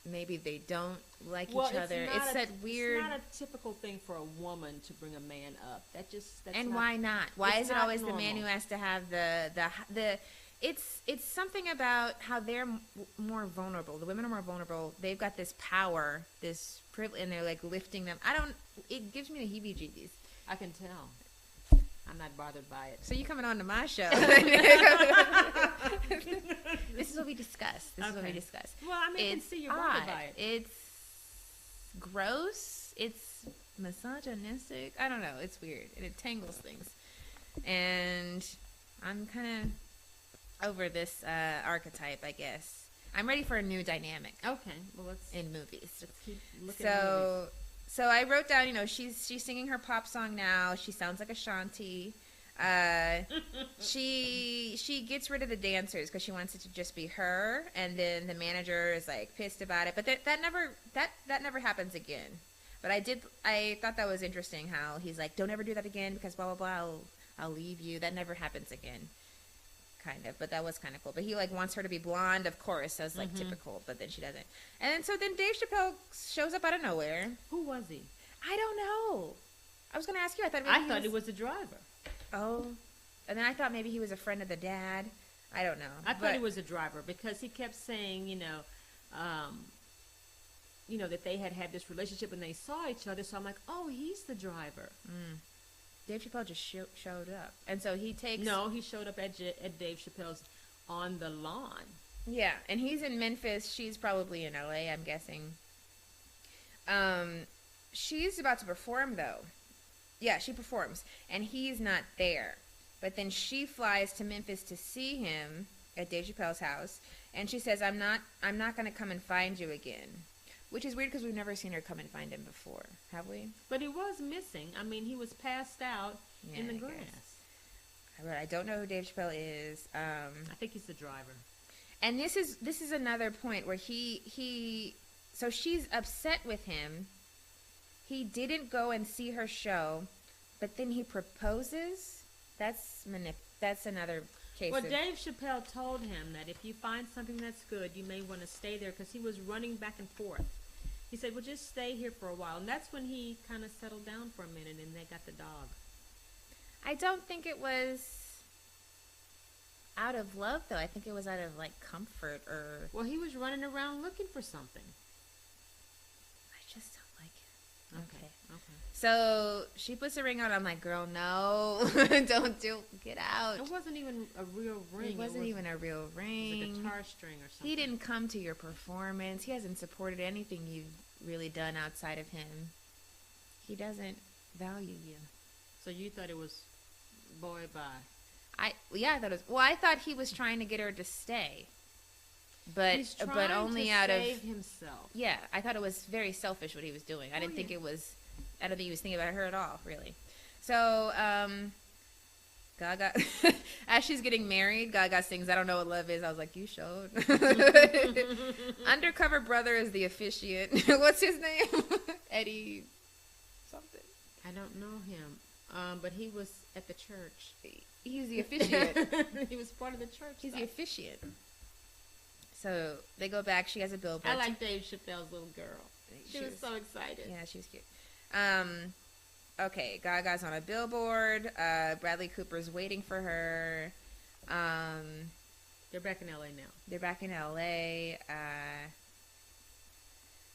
they don't like each other. It's that weird. It's not a typical thing for a woman to bring a man up. That's and why not? Why is it always normal. The man who has to have the? It's something about how they're more vulnerable. The women are more vulnerable. They've got this power, this privilege, and they're like lifting them. It gives me the heebie-jeebies. I can tell. I'm not bothered by it. So you coming on to my show? This is what we discuss. Well, I mean, I can see you're bothered by it. It's gross. It's misogynistic. I don't know. It's weird, and it tangles things. And I'm kind of over this archetype, I guess. I'm ready for a new dynamic. Okay, well, in movies. Let's keep looking at movies. So I wrote down, you know, she's singing her pop song now. She sounds like Ashanti. She gets rid of the dancers because she wants it to just be her, and then the manager is like pissed about it. But that never happens again. But I thought that was interesting how he's like, don't ever do that again because blah blah blah. I'll leave you. That never happens again. Kind of, but that was kind of cool. But he like wants her to be blonde, of course, that's like typical. But then she doesn't. And then Dave Chappelle shows up out of nowhere. Who was he? I don't know. I was gonna ask you. I thought he was the driver. Oh, and then I thought maybe he was a friend of the dad. I don't know. I thought he was a driver because he kept saying, you know, that they had this relationship and they saw each other. So I'm like, oh, he's the driver. Dave Chappelle just showed up, and so he takes. No, he showed up at Dave Chappelle's on the lawn. Yeah, and he's in Memphis. She's probably in LA, I'm guessing. She's about to perform though. Yeah, she performs, and he's not there. But then she flies to Memphis to see him at Dave Chappelle's house, and she says, "I'm not going to come and find you again." Which is weird because we've never seen her come and find him before, have we? But he was missing. I mean, he was passed out in the grass. But I don't know who Dave Chappelle is. I think he's the driver. And this is another point where so she's upset with him. He didn't go and see her show, but then he proposes. That's another case. Well, Dave Chappelle told him that if you find something that's good, you may want to stay there because he was running back and forth. He said, well, just stay here for a while. And that's when he kind of settled down for a minute and they got the dog. I don't think it was out of love, though. I think it was out of, like, comfort or... Well, he was running around looking for something. I just don't like it. Okay. So she puts the ring on. I'm like, girl, no, get out. It wasn't even a real ring. It wasn't even a real ring. It was a guitar string or something. He didn't come to your performance. He hasn't supported anything you've really done outside of him. He doesn't value you. So you thought it was boy bye. I thought it was. Well, I thought he was trying to get her to stay, but only to out save of himself. Yeah, I thought it was very selfish what he was doing. I didn't think it was. I don't think he was thinking about her at all, really. So, Gaga, as she's getting married, Gaga sings "I Don't Know What Love Is." I was like, you showed. Undercover brother is the officiant. What's his name? Eddie something. I don't know him, but he was at the church. He's the officiant. He was part of the church. He's the officiant. So they go back. She has a billboard. I like Dave Chappelle's little girl. She was so excited. Yeah, she was cute. Okay, Gaga's on a billboard. Bradley Cooper's waiting for her. They're back in LA now. They're back in LA.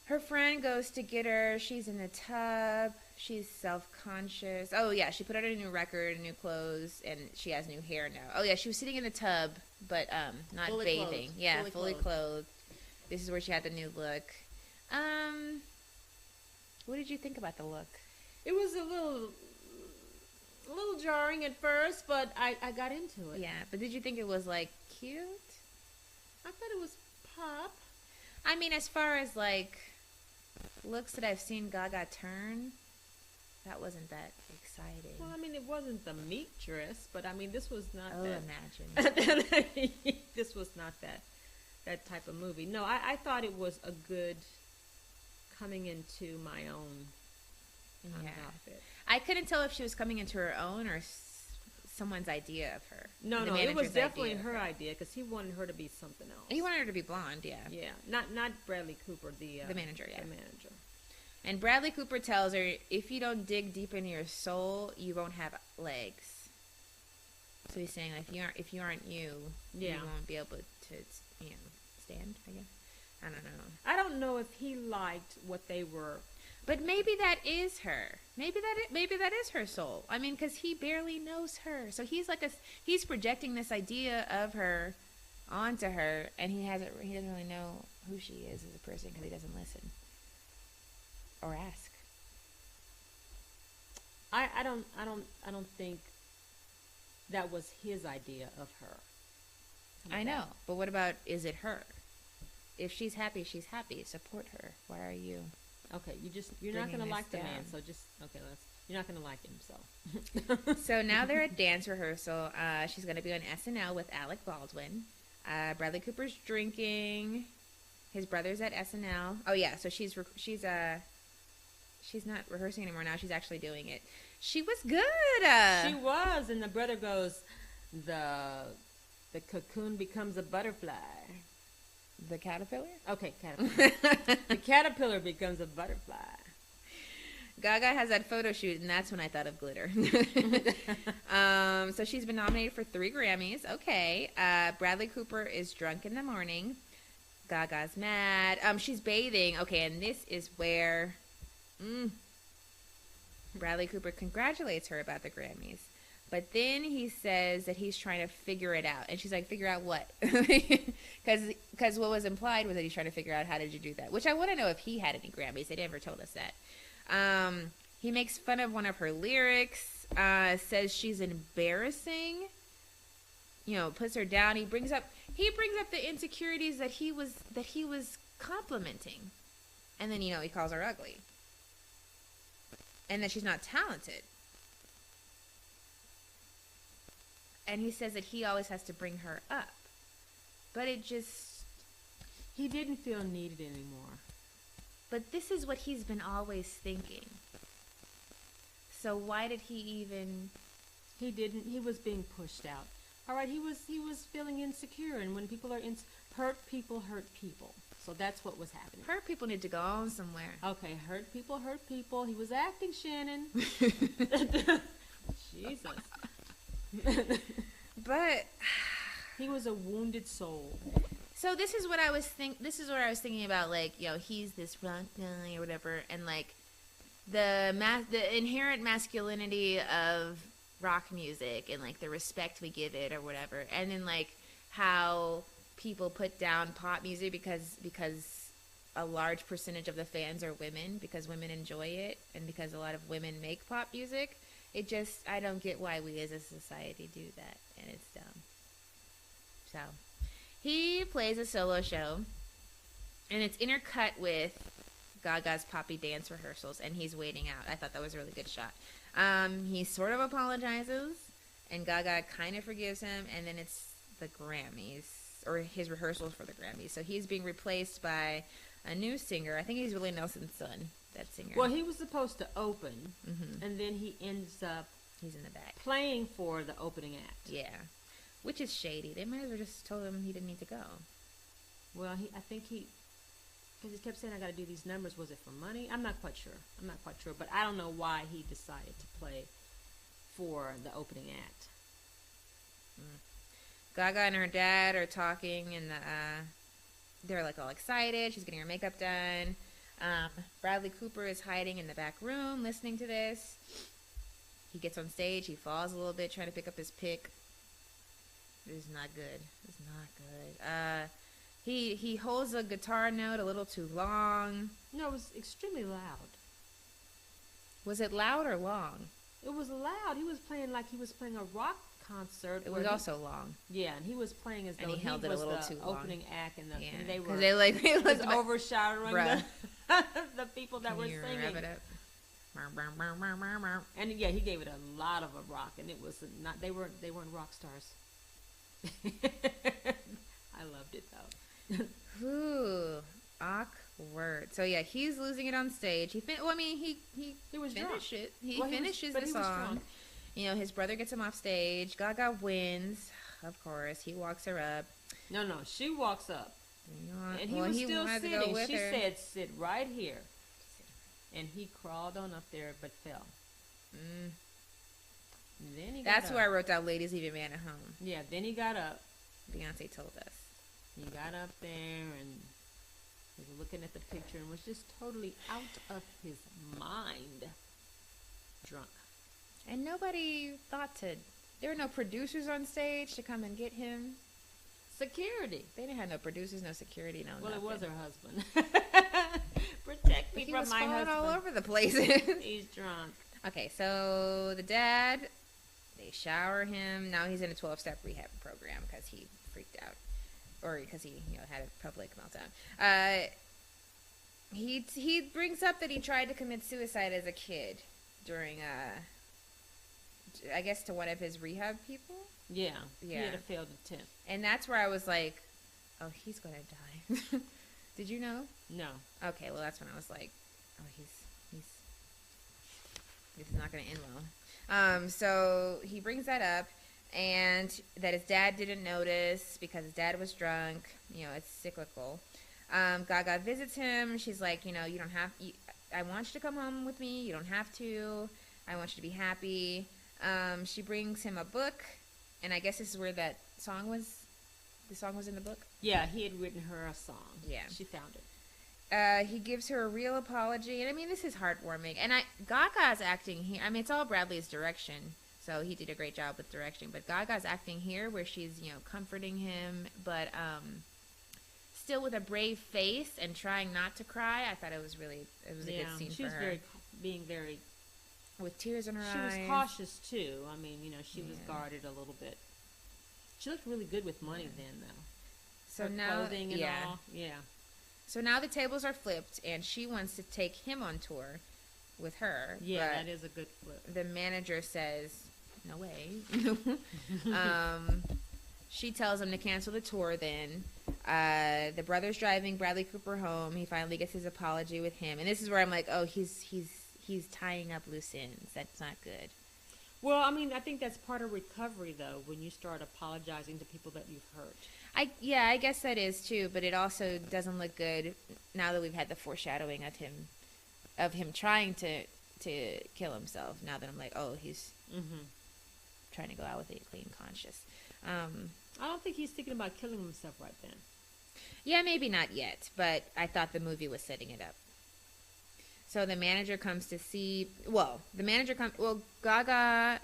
Her friend goes to get her. She's in the tub. She's self-conscious. Oh, yeah, she put out a new record, new clothes, and she has new hair now. Oh, yeah, she was sitting in the tub, but not fully bathing. Clothed. Yeah, fully clothed. This is where she had the new look. What did you think about the look? It was a little jarring at first, but I got into it. Yeah, but did you think it was, like, cute? I thought it was pop. I mean, as far as, like, looks that I've seen Gaga turn, that wasn't that exciting. Well, I mean, it wasn't the meat dress, but I mean, this was not imagine. This was not that type of movie. No, I thought it was a good coming into my own kind of outfit. I couldn't tell if she was coming into her own or someone idea of her. No, it was definitely her idea because he wanted her to be something else. He wanted her to be blonde, yeah. Yeah, not Bradley Cooper, the manager, yeah. The manager. And Bradley Cooper tells her, if you don't dig deep into your soul, you won't have legs. So he's saying, if you aren't you, you won't be able to, stand, I guess. I don't know. I don't know if he liked what they were. But maybe that is her. Maybe that is her soul. I mean, because he barely knows her. So he's he's projecting this idea of her onto her, and he doesn't really know who she is as a person because he doesn't listen or ask. I don't think that was his idea of her. I know, but what about, is it her? If she's happy, she's happy. Support her. Why are you? Okay, you're not gonna like the man, so you're not gonna like him, so. So now they're at dance rehearsal. She's gonna be on SNL with Alec Baldwin. Bradley Cooper's drinking. His brother's at SNL. Oh yeah, so she's not rehearsing anymore now. She's actually doing it. She was good. She was, and the brother goes, the cocoon becomes a butterfly. The caterpillar? Okay, caterpillar. The caterpillar becomes a butterfly. Gaga has that photo shoot, and that's when I thought of glitter. So she's been nominated for 3 Grammys. Okay. Bradley Cooper is drunk in the morning. Gaga's mad. She's bathing. Okay, and this is where Bradley Cooper congratulates her about the Grammys. But then he says that he's trying to figure it out. And she's like, figure out what? Because what was implied was that he's trying to figure out, how did you do that? Which I want to know if he had any Grammys. They never told us that. He makes fun of one of her lyrics, says she's embarrassing, puts her down. He brings up the insecurities that he was complimenting. And then, he calls her ugly. And that she's not talented. And he says that he always has to bring her up. But he didn't feel needed anymore. But this is what he's been always thinking. So why did he even... He didn't. He was being pushed out. All right, he was feeling insecure. And when people are hurt people hurt people. So that's what was happening. Hurt people need to go on somewhere. Okay, hurt people hurt people. He was acting, Shannon. Jesus. But he was a wounded soul. So this is what I was thinking about, he's this rock guy or whatever, and the inherent masculinity of rock music and like the respect we give it or whatever, and then like how people put down pop music because a large percentage of the fans are women, because women enjoy it and because a lot of women make pop music. I don't get why we as a society do that, and it's dumb. So he plays a solo show, and it's intercut with Gaga's poppy dance rehearsals, and he's waiting out. I thought that was a really good shot. He sort of apologizes, and Gaga kind of forgives him, and then it's the Grammys, or his rehearsals for the Grammys. So he's being replaced by a new singer. I think he's Willie Nelson's son, that singer. Well, he was supposed to open, and then he ends up he's in the back playing for the opening act. Yeah, which is shady. They might as well just told him he didn't need to go. Well, I think because he kept saying, I got to do these numbers. Was it for money? I'm not quite sure. But I don't know why he decided to play for the opening act. Gaga and her dad are talking, and they're like all excited. She's getting her makeup done. Bradley Cooper is hiding in the back room listening to this. He gets on stage. He falls a little bit trying to pick up his pick. It's not good. He holds a guitar note a little too long. No, it was extremely loud. Was it loud or long? It was loud. He was playing like he was playing a rock concert. It was also long. Yeah, and he was playing as though he held it a little too long. Opening act, and and they were they was overshadowing the people that were singing. Wrap it up? And yeah, he gave it a lot of a rock, and it was not. They weren't rock stars. I loved it though. Ooh, awkward. So yeah, he's losing it on stage. He was finished it. He finishes the song. You know, his brother gets him off stage. Gaga wins, of course. He walks her up. No, she walks up. And he was still sitting. She said, "Sit right here." And he crawled on up there, but fell. Then he That's where I wrote down "Ladies leave a man at home." Yeah. Then he got up. Beyonce told us. He got up there and was looking at the picture and was just totally out of his mind, drunk. And nobody thought to. There were no producers on stage to come and get him. Security. They didn't have no producers, no security, no. Well, nothing. It was her husband. Protect me from my husband. All over the place. He's drunk. Okay, so the dad, they shower him. Now he's in a 12-step rehab program because he freaked out, or because he had a public meltdown. He brings up that he tried to commit suicide as a kid during I guess to one of his rehab people. Yeah. He had a failed attempt. And that's where I was like, oh, he's going to die. Did you know? No. Okay, well, that's when I was like, oh, this is not going to end well. So he brings that up, and that his dad didn't notice because his dad was drunk. It's cyclical. Gaga visits him. She's like, you don't have, I want you to come home with me. You don't have to. I want you to be happy. She brings him a book, and I guess this is where that song was. The song was in the book? Yeah, he had written her a song. Yeah. She found it. He gives her a real apology, and I mean, this is heartwarming. And Gaga's acting here. I mean, it's all Bradley's direction, so he did a great job with directing. But Gaga's acting here, where she's comforting him, but still with a brave face and trying not to cry. I thought it was a good scene for her. She was being very with tears in her eyes. She was cautious too. I mean, she was guarded a little bit. She looked really good with money then, though. So her now, clothing and all. Yeah. So now the tables are flipped, and she wants to take him on tour with her. Yeah, that is a good flip. The manager says, "No way." She tells him to cancel the tour. Then the brother's driving Bradley Cooper home. He finally gets his apology with him, and this is where I'm like, oh, he's tying up loose ends. That's not good. Well, I mean, I think that's part of recovery, though, when you start apologizing to people that you've hurt. I guess that is too, but it also doesn't look good now that we've had the foreshadowing of him trying to kill himself. Now that I'm like, oh, he's trying to go out with a clean conscience. I don't think he's thinking about killing himself right then. Yeah, maybe not yet, but I thought the movie was setting it up. So the manager comes to see. Well, Gaga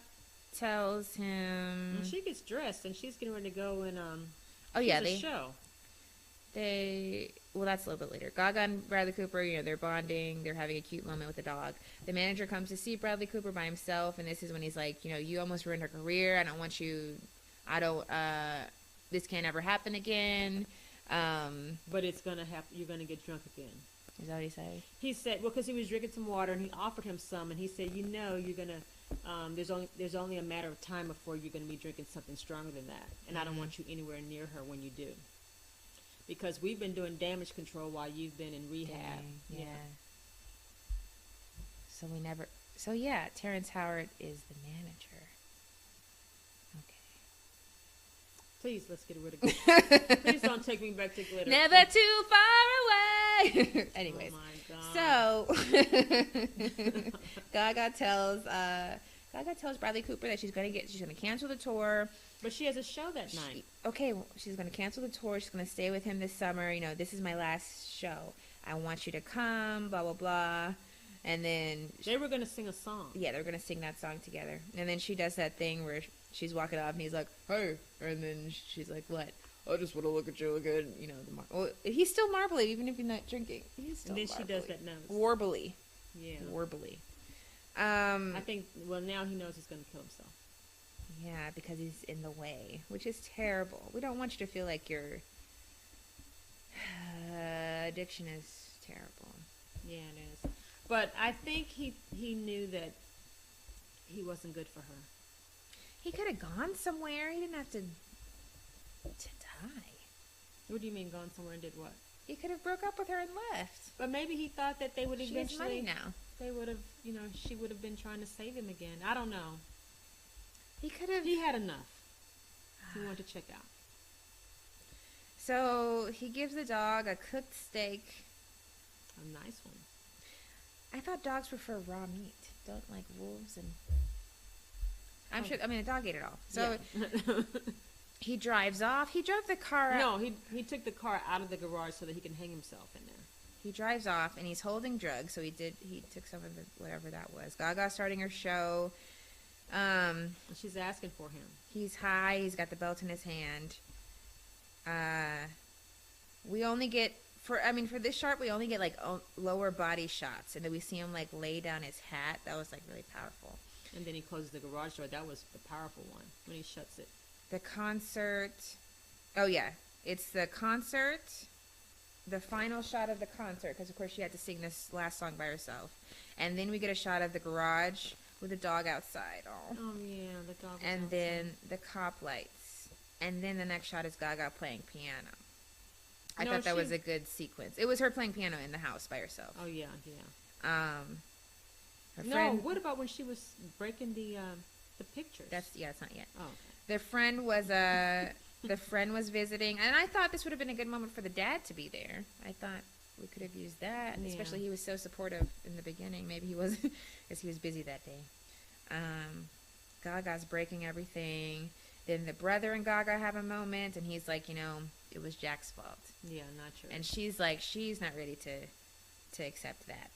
tells him. Well, she gets dressed and she's getting ready to go and They show. Well, that's a little bit later. Gaga and Bradley Cooper, they're bonding. They're having a cute moment with the dog. The manager comes to see Bradley Cooper by himself, and this is when he's like, you almost ruined her career. I don't want you. This can't ever happen again. But it's gonna happen. You're gonna get drunk again. Is that what he said? He said, well, because he was drinking some water, and he offered him some, and he said, you're gonna. There's only a matter of time before you're gonna be drinking something stronger than that, and I don't want you anywhere near her when you do. Because we've been doing damage control while you've been in rehab. Yeah. So Terrence Howard is the manager. Okay. Please, let's get rid of glitter. Please don't take me back to glitter. Never too far away. Anyways. Oh my God. So Gaga tells Bradley Cooper that she's gonna cancel the tour. But she has a show that night. She's going to cancel the tour. She's going to stay with him this summer. This is my last show. I want you to come, blah, blah, blah. And then... They were going to sing a song. Yeah, they were going to sing that song together. And then she does that thing where she's walking off and he's like, hey. And then she's like, what? I just want to look at you again. He's still marbly even if you're not drinking. He's still And then marbly. she does that nose. Warbly. Yeah. Warbly. I think, now he knows he's going to kill himself. Yeah, because he's in the way, which is terrible. We don't want you to feel like your addiction is terrible. Yeah, it is. But I think he knew that he wasn't good for her. He could have gone somewhere. He didn't have to die. What do you mean gone somewhere and did what? He could have broke up with her and left. But maybe he thought that they would eventually... She has money now. They would have, she would have been trying to save him again. I don't know. He had enough. He wanted to check out. So he gives the dog a cooked steak. A nice one. I thought dogs prefer raw meat. Don't like wolves and... I'm sure... I mean, a dog ate it all. So yeah. He drives off. He drove the car out. No, he took the car out of the garage so that he can hang himself in there. He drives off, and he's holding drugs. So he took some of the... whatever that was. Gaga starting her show... She's asking for him. He's high. He's got the belt in his hand. We only get for this shot we only get like lower body shots, and then we see him like lay down his hat. That was like really powerful. And then he closes the garage door. That was the powerful one when he shuts it. The concert. Oh yeah, it's the concert. The final shot of the concert, because of course she had to sing this last song by herself, and then we get a shot of the garage. With the dog outside. Oh yeah, the dog was And outside. then the cop lights. And then the next shot is Gaga playing piano. I thought that was a good sequence. It was her playing piano in the house by herself. Oh, yeah. Her friend, what about when she was breaking the pictures? it's not yet. Oh, okay. The friend was visiting, and I thought this would have been a good moment for the dad to be there. I thought we could have used that, Yeah. especially he was so supportive in the beginning. Maybe he wasn't, because he was busy that day. Gaga's breaking everything. Then the brother and Gaga have a moment, and he's like, it was Jack's fault. Yeah, not sure. And she's like, she's not ready to accept that.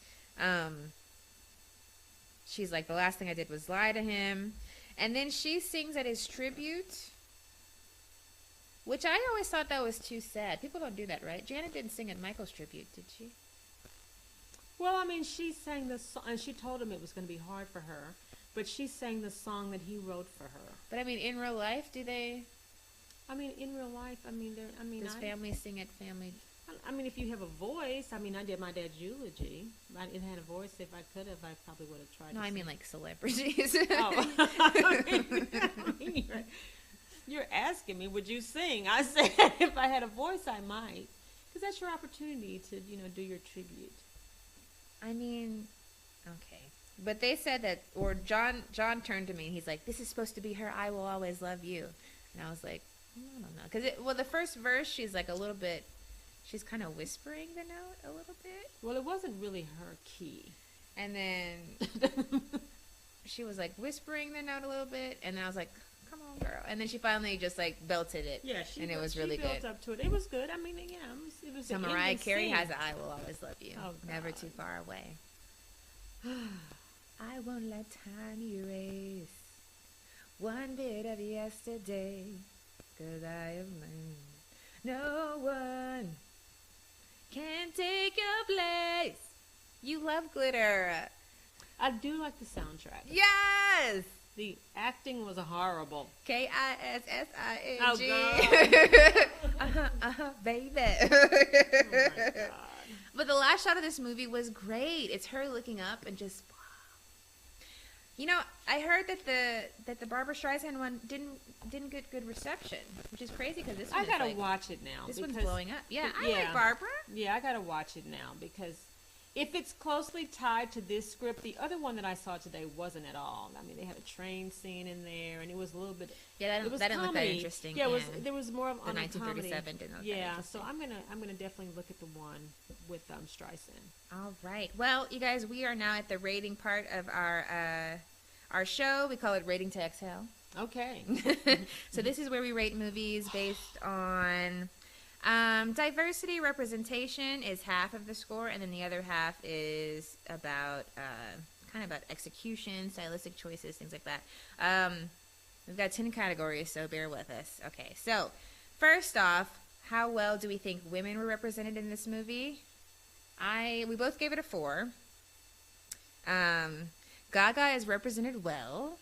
She's like, the last thing I did was lie to him. And then she sings at his tribute, which I always thought that was too sad. People don't do that, right? Janet didn't sing at Michael's tribute, did she? Well, I mean, she sang the song, and she told him it was going to be hard for her, but she sang the song that he wrote for her. But I mean, in real life, do they? I mean, in real life, Does family sing at family? I mean, if you have a voice, I mean, I did my dad's eulogy. I didn't have a voice. If I could have, I probably would have tried. No, to I mean sing. like celebrities. Oh. You're asking me, would you sing? I said, if I had a voice, I might, because that's your opportunity to, do your tribute. I mean, okay. But they said that, or John turned to me and he's like, this is supposed to be her I will always love you. And I was like, I don't know. Because, the first verse, she's like a little bit, she's kind of whispering the note a little bit. Well, it wasn't really her key. And then she was like whispering the note a little bit. And then I was like, come on, girl. And then she finally just like belted it. Yeah, and it was really built good. up to it. It was good. I mean, yeah, it was. So Mariah Carey has I will always love you. Oh, Never God. too far away. I won't let time erase one bit of yesterday, 'cause I have learned no one can take your place. You love glitter. I do like the soundtrack. Yes! The acting was horrible. Kissing. Oh, Baby. Oh my God. But the last shot of this movie was great. It's her looking up and just, you know, I heard that the Barbara Streisand one didn't get good reception, which is crazy because this one I gotta watch it now. This one's blowing up. Yeah, I like Barbara. Yeah, I gotta watch it now because if it's closely tied to this script, the other one that I saw today wasn't at all. I mean, they had a train scene in there, and it was a little bit. Yeah, that didn't look that interesting. Yeah, there was more of the on 1937 didn't look that interesting. So I'm gonna definitely look at the one with Streisand. All right. Well, you guys, we are now at the rating part of our show. We call it Rating to Exhale. Okay. So this is where we rate movies based on diversity. Representation is half of the score, and then the other half is about kind of about execution, stylistic choices, things like that. We've got 10 categories, so bear with us. Okay, so first off, how well do we think women were represented in this movie? We both gave it a 4. Gaga is represented well,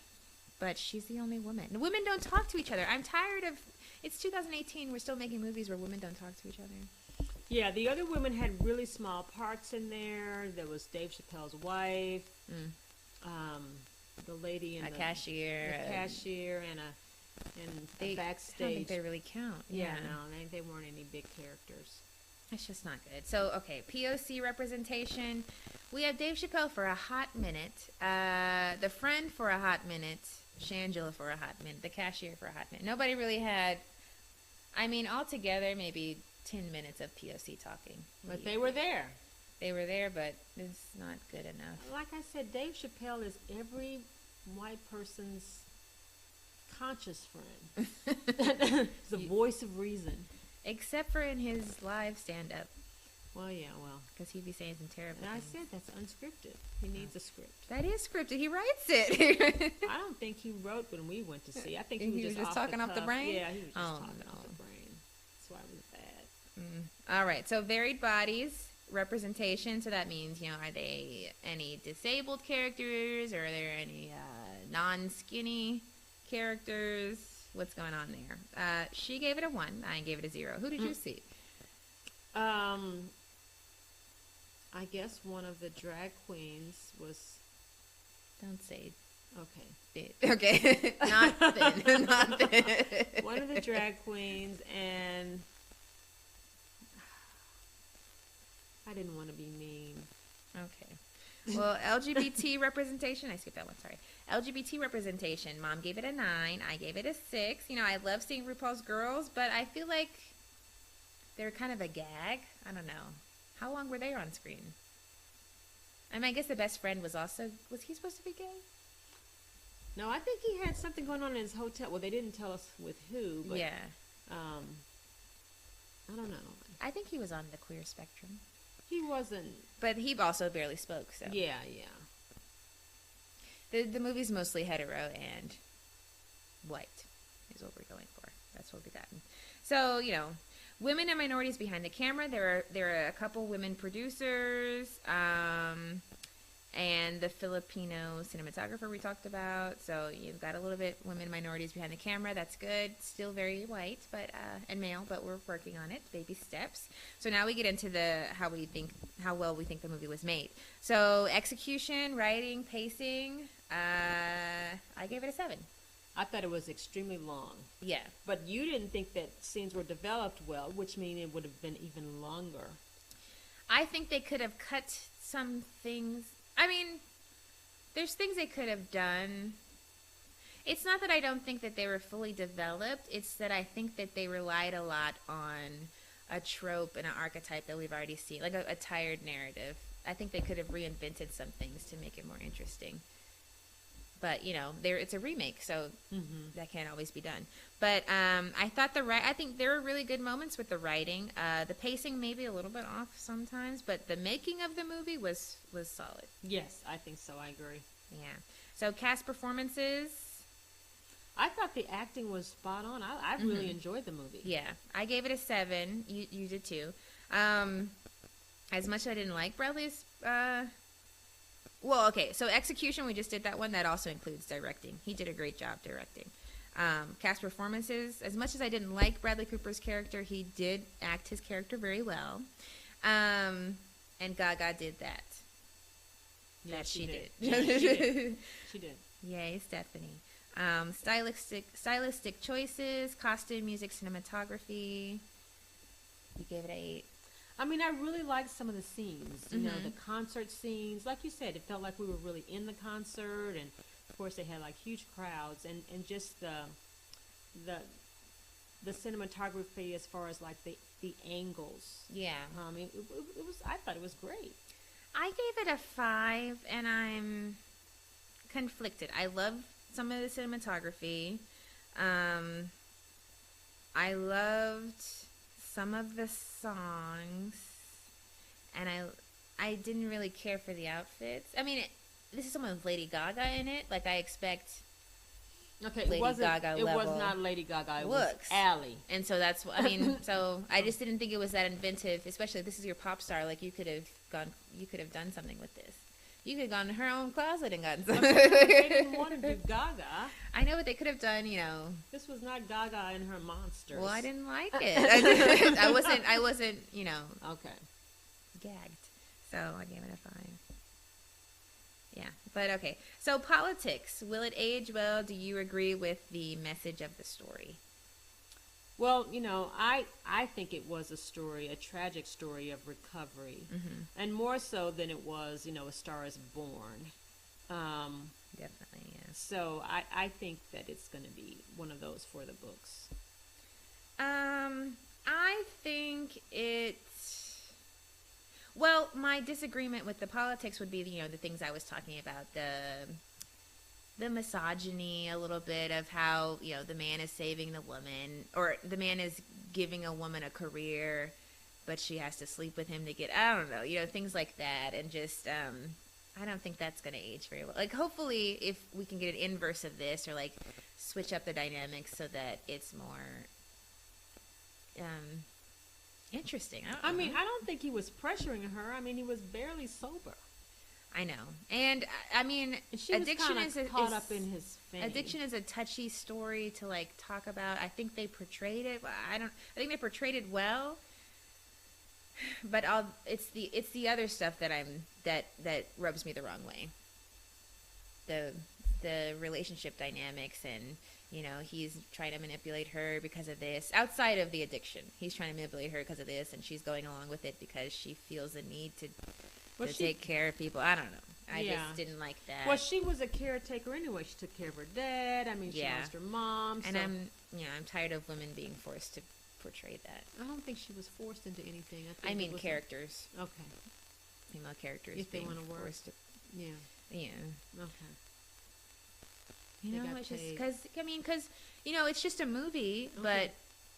but she's the only woman. Women don't talk to each other. I'm tired of. It's 2018. We're still making movies where women don't talk to each other. Yeah, the other women had really small parts in there. There was Dave Chappelle's wife, the lady in the cashier, and a backstage. I don't think they really count. Yeah, no, they weren't any big characters. It's just not good. So, okay, POC representation. We have Dave Chappelle for a hot minute, the friend for a hot minute, Shangela for a hot minute, the cashier for a hot minute. Nobody really had, I mean, altogether, maybe 10 minutes of POC talking. But they were there. They were there, but it's not good enough. Like I said, Dave Chappelle is every white person's conscious friend. He's the voice of reason. Except for in his live stand-up. Well. Because he'd be saying some terrible things. I said that's unscripted. He needs a script. That is scripted. He writes it. I don't think he wrote when we went to see. I think he was just talking off the brain? Yeah, he was just talking off the brain. That's why it was bad. All right, so varied bodies, representation. So that means, are they any disabled characters? Or are there any non-skinny characters? What's going on there? She gave it a 1. I gave it a 0. Who did you see? I guess one of the drag queens was. Don't say. Okay. Okay. Not thin. Not thin. One of the drag queens, and I didn't want to be mean. Okay. Well, LGBT representation. I skipped that one. Sorry. LGBT representation. Mom gave it a 9. I gave it a 6. I love seeing RuPaul's girls, but I feel like they're kind of a gag. I don't know. How long were they on screen? I mean, I guess the best friend was he supposed to be gay? No, I think he had something going on in his hotel. Well, they didn't tell us with who, but yeah. I don't know. I think he was on the queer spectrum. He wasn't. But he also barely spoke, so. Yeah. The movie's mostly hetero and white is what we're going for. That's what we got. So, women and minorities behind the camera. There are a couple women producers, and the Filipino cinematographer we talked about. So you've got a little bit women minorities behind the camera. That's good. Still very white, but and male, but we're working on it. Baby steps. So now we get into how well we think the movie was made. So execution, writing, pacing. I gave it a 7. I thought it was extremely long. Yeah. But you didn't think that scenes were developed well, which means it would have been even longer. I think they could have cut some things. I mean, there's things they could have done. It's not that I don't think that they were fully developed. It's that I think that they relied a lot on a trope and an archetype that we've already seen, like a tired narrative. I think they could have reinvented some things to make it more interesting. But, you know, it's a remake, so that can't always be done. But I thought I think there were really good moments with the writing. The pacing may be a little bit off sometimes, but the making of the movie was solid. Yes, I think so. I agree. Yeah. So cast performances. I thought the acting was spot on. I really enjoyed the movie. Yeah. I gave it a 7. You did too. As much as I didn't like Bradley's... well, okay, so execution, we just did that one. That also includes directing. He did a great job directing. Cast performances, as much as I didn't like Bradley Cooper's character, he did act his character very well. And Gaga did that. Yeah, that she did. Yeah, she did. She did. Yay, Stephanie. Stylistic choices, costume, music, cinematography. You gave it an 8. I mean, I really liked some of the scenes, you know, the concert scenes. Like you said, it felt like we were really in the concert, and of course they had like huge crowds, and just the cinematography as far as like the angles. Yeah. It was. I thought it was great. I gave it a 5, and I'm conflicted. I love some of the cinematography. I loved some of the songs, and I didn't really care for the outfits. I mean, this is someone with Lady Gaga in it. Like, I expect Lady Gaga level. It was not Lady Gaga. It was Allie. And so that's what I mean. So I just didn't think it was that inventive. Especially, this is your pop star. Like, you could have done something with this. You could have gone to her own closet and gotten something. They didn't want to do Gaga. I know what they could have done, you know. This was not Gaga and her monsters. Well, I didn't like it. I wasn't, you know. Okay. Gagged. So I gave it a 5. Yeah, but okay. So politics. Will it age well? Do you agree with the message of the story? Well, you know, I think it was a tragic story of recovery, and more so than it was, you know, A Star Is Born. Definitely, yeah. So I think that it's going to be one of those for the books. I think it's... Well, my disagreement with the politics would be, you know, the things I was talking about, the misogyny a little bit of how, you know, the man is saving the woman, or the man is giving a woman a career, but she has to sleep with him to get, I don't know, you know, things like that. And just, I don't think that's going to age very well. Like, hopefully if we can get an inverse of this, or like switch up the dynamics so that it's more interesting. I mean, I don't think he was pressuring her. I mean, he was barely sober. I know, and I mean, addiction is caught up in his fame. Addiction is a touchy story to like talk about. I think they portrayed it. I think they portrayed it well, but it's the other stuff that rubs me the wrong way. The relationship dynamics, and you know, he's trying to manipulate her because of this. Outside of the addiction, he's trying to manipulate her because of this, and she's going along with it because she feels the need to take care of people. I don't know. I just didn't like that. Well, she was a caretaker anyway. She took care of her dad. I mean, she lost her mom. And I'm tired of women being forced to portray that. I don't think she was forced into anything. I mean, characters. Okay. Female characters. If they want to work. Yeah. Okay. You know, it's just because you know, it's just a movie, but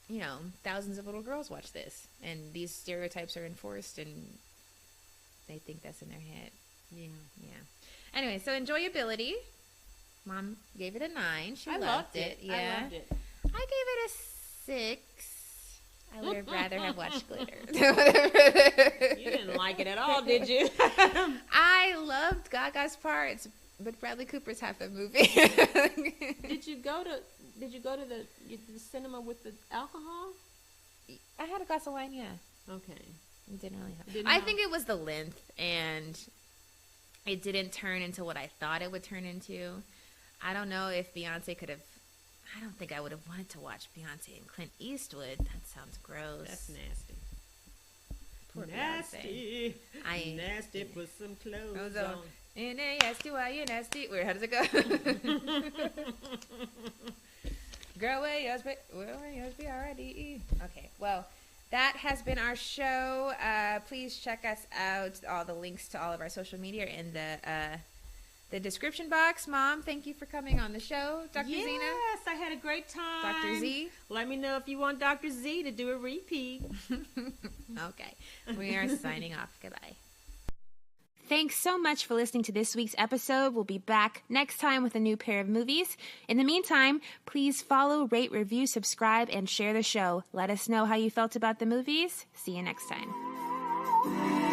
you know, thousands of little girls watch this, and these stereotypes are enforced, and they think that's in their head. Yeah. Anyway, so enjoyability. Mom gave it a 9. She loved it. Yeah. I loved it. I gave it a 6. I would have rather have watched Glitter. You didn't like it at all, did you? I loved Gaga's parts, but Bradley Cooper's half the movie. Did you go to the cinema with the alcohol? I had a glass of wine, yeah. Okay. It didn't really help. I think it was the length, and it didn't turn into what I thought it would turn into. I don't know if Beyonce could have... I don't think I would have wanted to watch Beyonce and Clint Eastwood. That sounds gross. That's nasty. Poor nasty. Beyonce. Nasty, put some clothes on. Nasty, why you nasty? Where, how does it go? Girl, where yours be R-I-D-E. Okay, well... That has been our show. Please check us out. All the links to all of our social media in the the description box. Mom, thank you for coming on the show. Dr. Zena? Yes, I had a great time. Dr. Z? Let me know if you want Dr. Z to do a repeat. Okay. We are signing off. Goodbye. Thanks so much for listening to this week's episode. We'll be back next time with a new pair of movies. In the meantime, please follow, rate, review, subscribe, and share the show. Let us know how you felt about the movies. See you next time.